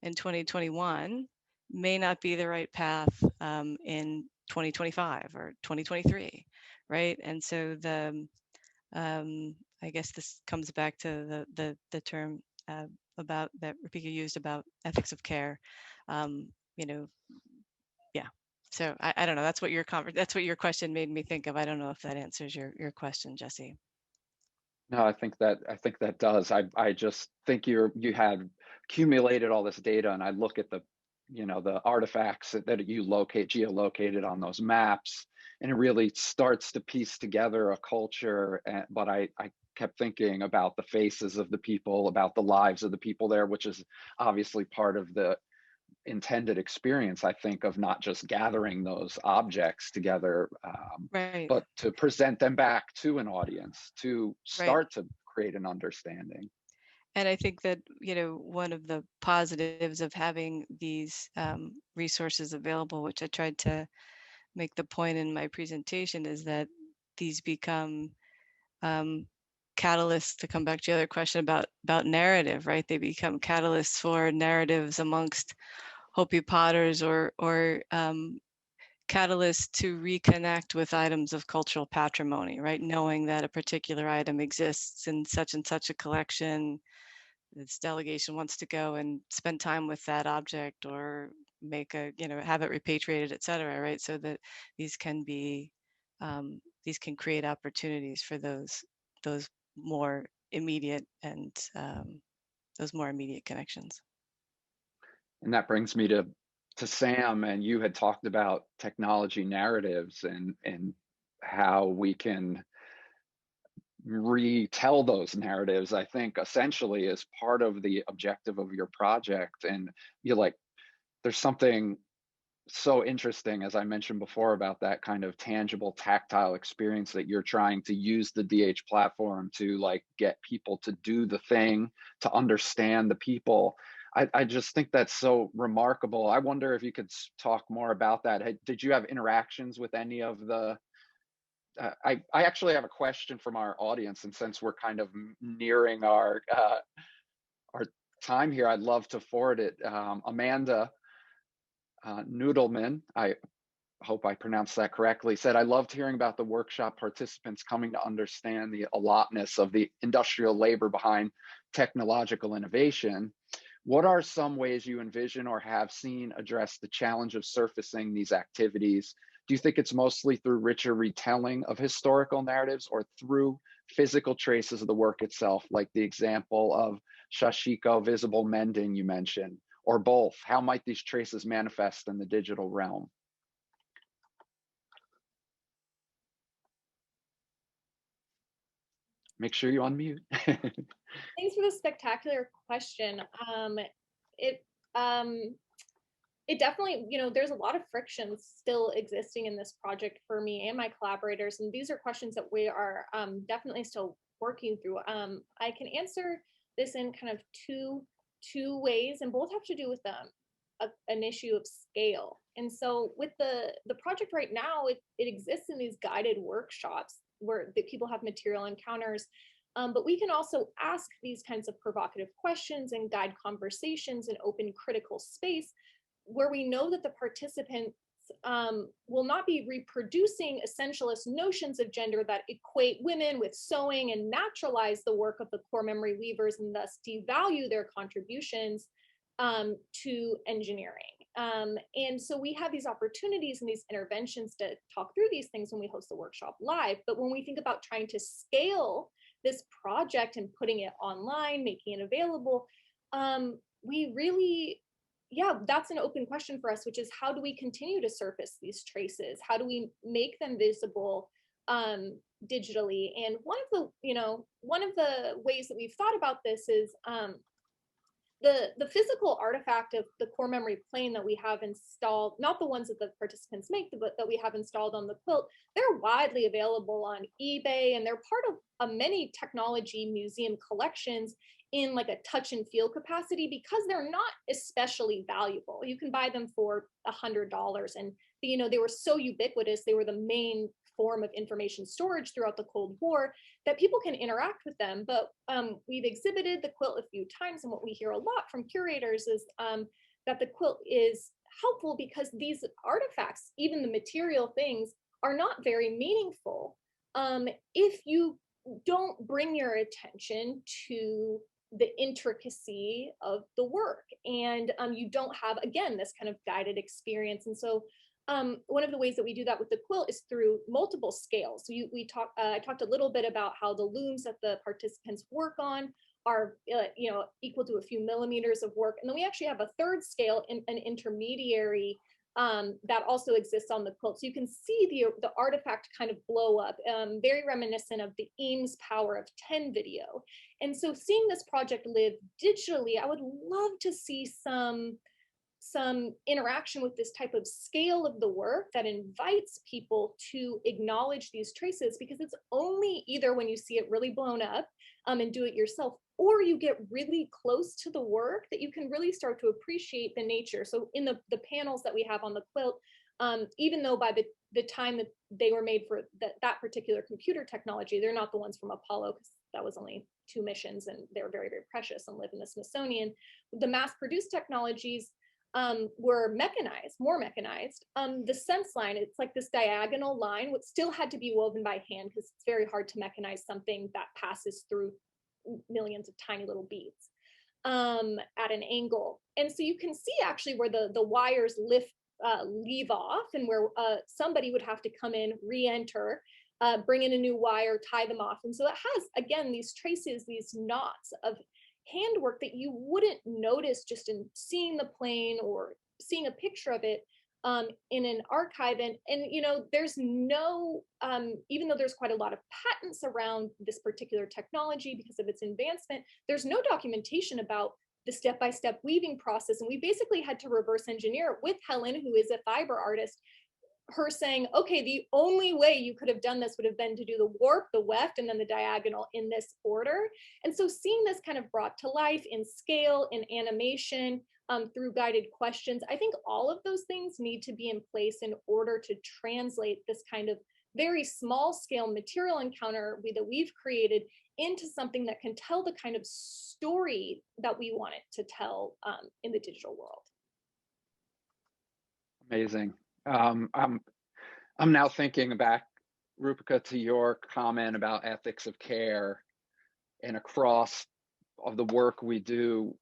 G: in 2021 may not be the right path in 2025 or 2023, right? And so I guess this comes back to the term about that Roopika used about ethics of care. You know, yeah. So I don't know. That's what your question made me think of. I don't know if that answers your question, Jesse.
C: No, I think that does. I just think you had accumulated all this data, and I look at the, you know, the artifacts that you geolocated on those maps, and it really starts to piece together a culture. But I kept thinking about the faces of the people, about the lives of the people there, which is obviously part of the intended experience, I think, of not just gathering those objects together,
G: Right.
C: but to present them back to an audience, to start
G: Right.
C: to create an understanding.
G: And I think that, you know, one of the positives of having these resources available, which I tried to make the point in my presentation, is that these become catalysts, to come back to the other question about narrative, right? They become catalysts for narratives amongst Hopi potters, or catalysts to reconnect with items of cultural patrimony, right? Knowing that a particular item exists in such and such a collection, this delegation wants to go and spend time with that object, or make a, you know, have it repatriated, et cetera, right? So that these can be, these can create opportunities for those more immediate and those more immediate connections.
C: And that brings me to Sam, and you had talked about technology narratives and how we can retell those narratives. I think essentially as part of the objective of your project. And you're like, there's something so interesting, as I mentioned before, about that kind of tangible, tactile experience that you're trying to use the DH platform to, like, get people to do the thing, to understand the people. I just think that's so remarkable. I wonder if you could talk more about that. Did you have interactions with any of the I actually have a question from our audience, and since we're kind of nearing our time here, I'd love to forward it. Amanda Noodleman, I hope I pronounced that correctly, said, I loved hearing about the workshop participants coming to understand the allotness of the industrial labor behind technological innovation. What are some ways you envision or have seen address the challenge of surfacing these activities? Do you think it's mostly through richer retelling of historical narratives or through physical traces of the work itself, like the example of Shashiko visible mending you mentioned, or both? How might these traces manifest in the digital realm? Make sure you unmute.
E: Thanks for the spectacular question. It definitely, there's a lot of friction still existing in this project for me and my collaborators, and these are questions that we are definitely still working through. I can answer this in kind of two ways, and both have to do with an issue of scale. And so with the project right now, it exists in these guided workshops where the people have material encounters, but we can also ask these kinds of provocative questions and guide conversations in open critical space where we know that the participants will not be reproducing essentialist notions of gender that equate women with sewing and naturalize the work of the core memory weavers and thus devalue their contributions to engineering. And so we have these opportunities and these interventions to talk through these things when we host the workshop live. But when we think about trying to scale this project and putting it online, making it available, we really, that's an open question for us, which is how do we continue to surface these traces? How do we make them visible digitally? And one of the ways that we've thought about this is the physical artifact of the core memory plane that we have installed, not the ones that the participants make, but that we have installed on the quilt, they're widely available on eBay, and they're part of many technology museum collections in like a touch and feel capacity because they're not especially valuable. You can buy them for $100, and they were so ubiquitous. They were the main form of information storage throughout the Cold War that people can interact with them. But we've exhibited the quilt a few times, and what we hear a lot from curators is that the quilt is helpful because these artifacts, even the material things, are not very meaningful if you don't bring your attention to the intricacy of the work, and you don't have, again, this kind of guided experience. And so one of the ways that we do that with the quilt is through multiple scales. So I talked a little bit about how the looms that the participants work on are equal to a few millimeters of work, and then we actually have a third scale, an intermediary, that also exists on the quilt. So you can see the artifact kind of blow up, very reminiscent of the Eames Power of 10 video. And so seeing this project live digitally, I would love to see some interaction with this type of scale of the work that invites people to acknowledge these traces, because it's only either when you see it really blown up and do it yourself, or you get really close to the work that you can really start to appreciate the nature. So in the panels that we have on the quilt, even though by the time that they were made for that particular computer technology, they're not the ones from Apollo, because that was only 2 missions and they're very, very precious and live in the Smithsonian. The mass-produced technologies were more mechanized. The sense line, it's like this diagonal line, which still had to be woven by hand because it's very hard to mechanize something that passes through millions of tiny little beads at an angle. And so you can see actually where the wires leave off, and where somebody would have to come in, re-enter, bring in a new wire, tie them off. And so it has, again, these traces, these knots of handwork that you wouldn't notice just in seeing the plane or seeing a picture of it in an archive. And there's no, even though there's quite a lot of patents around this particular technology because of its advancement, there's no documentation about the step-by-step weaving process. And we basically had to reverse engineer it with Helen, who is a fiber artist, her saying, okay, the only way you could have done this would have been to do the warp, the weft, and then the diagonal in this order. And so seeing this kind of brought to life in scale, in animation, through guided questions, I think all of those things need to be in place in order to translate this kind of very small scale material encounter that we've created into something that can tell the kind of story that we want it to tell in the digital world.
C: Amazing. I'm now thinking back, Roopika, to your comment about ethics of care and across of the work we do.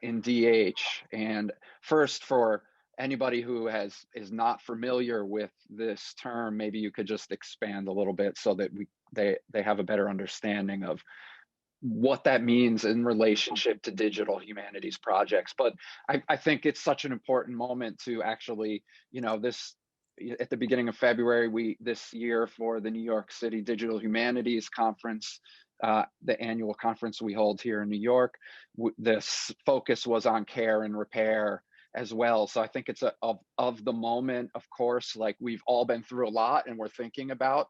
C: in DH. And first, for anybody who is not familiar with this term, maybe you could just expand a little bit so that they have a better understanding of what that means in relationship to digital humanities projects. But I think it's such an important moment to actually, this, at the beginning of February, this year, for the New York City Digital Humanities Conference, the annual conference we hold here in New York, this focus was on care and repair as well. So I think it's of the moment, of course, like we've all been through a lot, and we're thinking about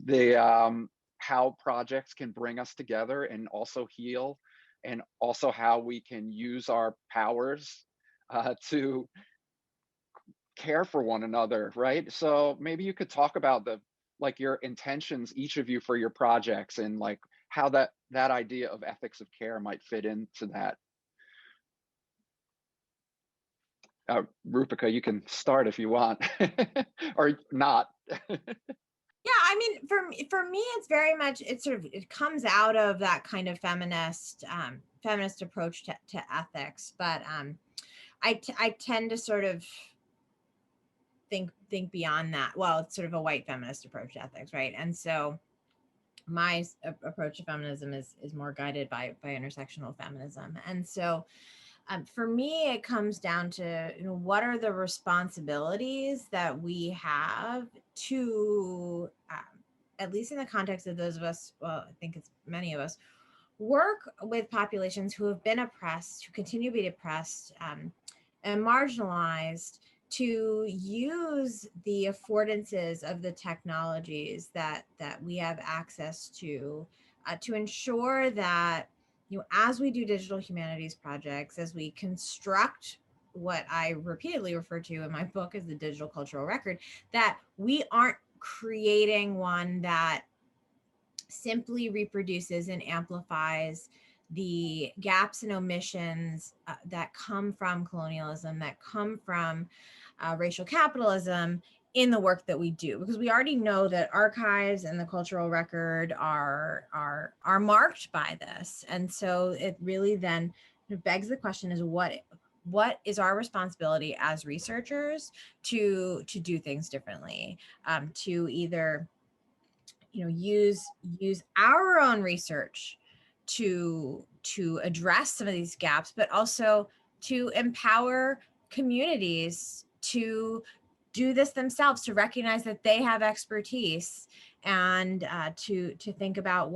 C: the how projects can bring us together and also heal, and also how we can use our powers to care for one another, right? So maybe you could talk about your intentions, each of you, for your projects, and like how that idea of ethics of care might fit into that. Roopika, you can start if you want, or not.
I: Yeah, I mean, for me, it's very much, it comes out of that kind of feminist approach to ethics. But I tend to sort of think beyond that. Well, it's sort of a white feminist approach to ethics, right? And so my approach to feminism is more guided by intersectional feminism. And so for me, it comes down to, what are the responsibilities that we have to, at least in the context of those of us, well, I think it's many of us, work with populations who have been oppressed, who continue to be oppressed and marginalized, to use the affordances of the technologies that we have access to ensure that, as we do digital humanities projects, as we construct what I repeatedly refer to in my book as the digital cultural record, that we aren't creating one that simply reproduces and amplifies the gaps and omissions that come from colonialism, that come from racial capitalism in the work that we do, because we already know that archives and the cultural record are marked by this. And so it really then begs the question is what is our responsibility as researchers to do things differently, to either use our own research to address some of these gaps, but also to empower communities to do this themselves, to recognize that they have expertise, and to think about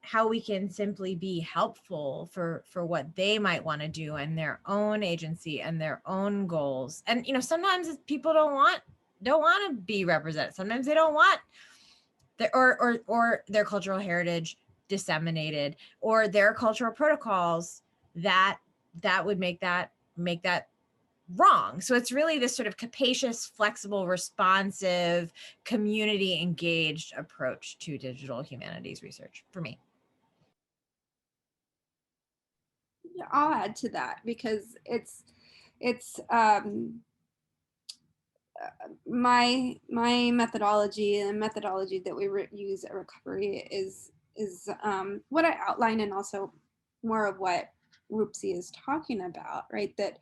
I: how we can simply be helpful for what they might want to do, and their own agency and their own goals. And sometimes people don't want to be represented. Sometimes they don't want or their cultural heritage disseminated, or their cultural protocols that would make that wrong. So it's really this sort of capacious, flexible, responsive, community engaged approach to digital humanities research for me.
D: Yeah, I'll add to that, because it's my methodology, and the methodology that we use at Recovery is what I outline, and also more of what Roopsie is talking about, right? That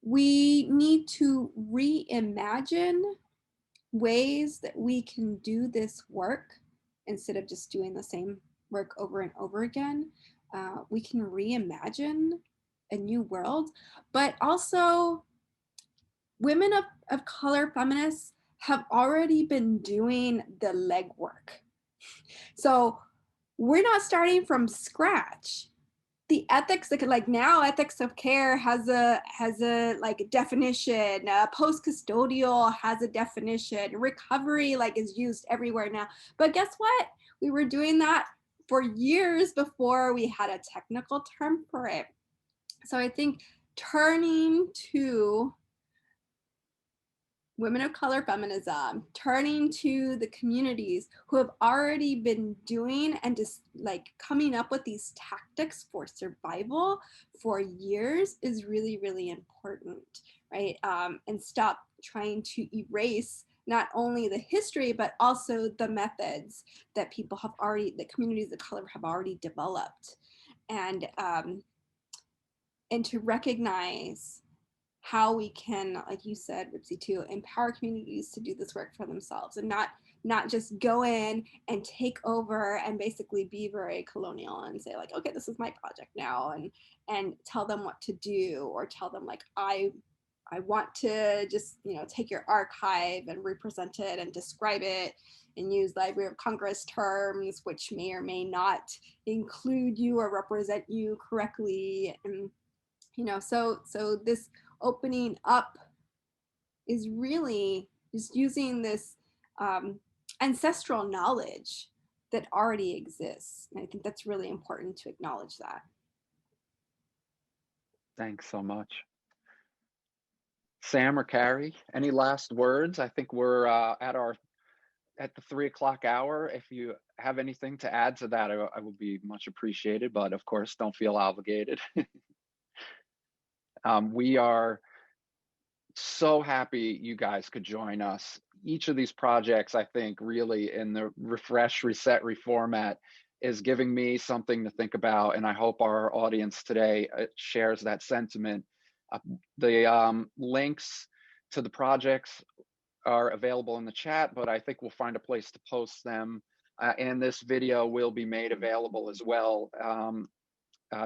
D: we need to reimagine ways that we can do this work instead of just doing the same work over and over again. We can reimagine a new world, but also women of color feminists have already been doing the legwork. So we're not starting from scratch. The ethics, like now, ethics of care has a like definition. Post-custodial has a definition. Recovery is used everywhere now. But guess what? We were doing that for years before we had a technical term for it. So I think turning to women of color feminism, turning to the communities who have already been doing and just coming up with these tactics for survival for years is really, really important, right? And stop trying to erase not only the history, but also the methods that people have already, that communities of color have already developed. And to recognize how we can, like you said, Ripsy, to empower communities to do this work for themselves, and not just go in and take over and basically be very colonial and say like, okay, this is my project now, and tell them what to do, or tell them like, I want to just, you know, take your archive and represent it and describe it and use Library of Congress terms, which may or may not include you or represent you correctly. And, you know, so this opening up is really just using this ancestral knowledge that already exists. And I think that's really important to acknowledge that.
C: Thanks so much. Sam or Carrie, any last words? I think we're at the 3 o'clock hour. If you have anything to add to that, I would be much appreciated, but of course, don't feel obligated. We are so happy you guys could join us. Each of these projects, I think, really in the refresh, reset, reformat is giving me something to think about, and I hope our audience today shares that sentiment. The links to the projects are available in the chat, but I think we'll find a place to post them. And this video will be made available as well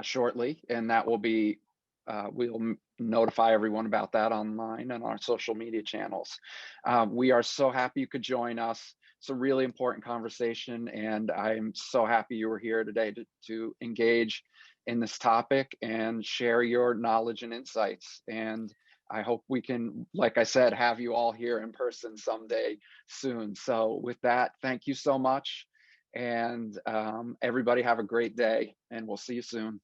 C: shortly, and that will be, we'll notify everyone about that online and our social media channels. We are so happy you could join us. It's a really important conversation, and I'm so happy you were here today to engage in this topic and share your knowledge and insights. And I hope we can, like I said, have you all here in person someday soon. So with that, thank you so much. And everybody have a great day, and we'll see you soon.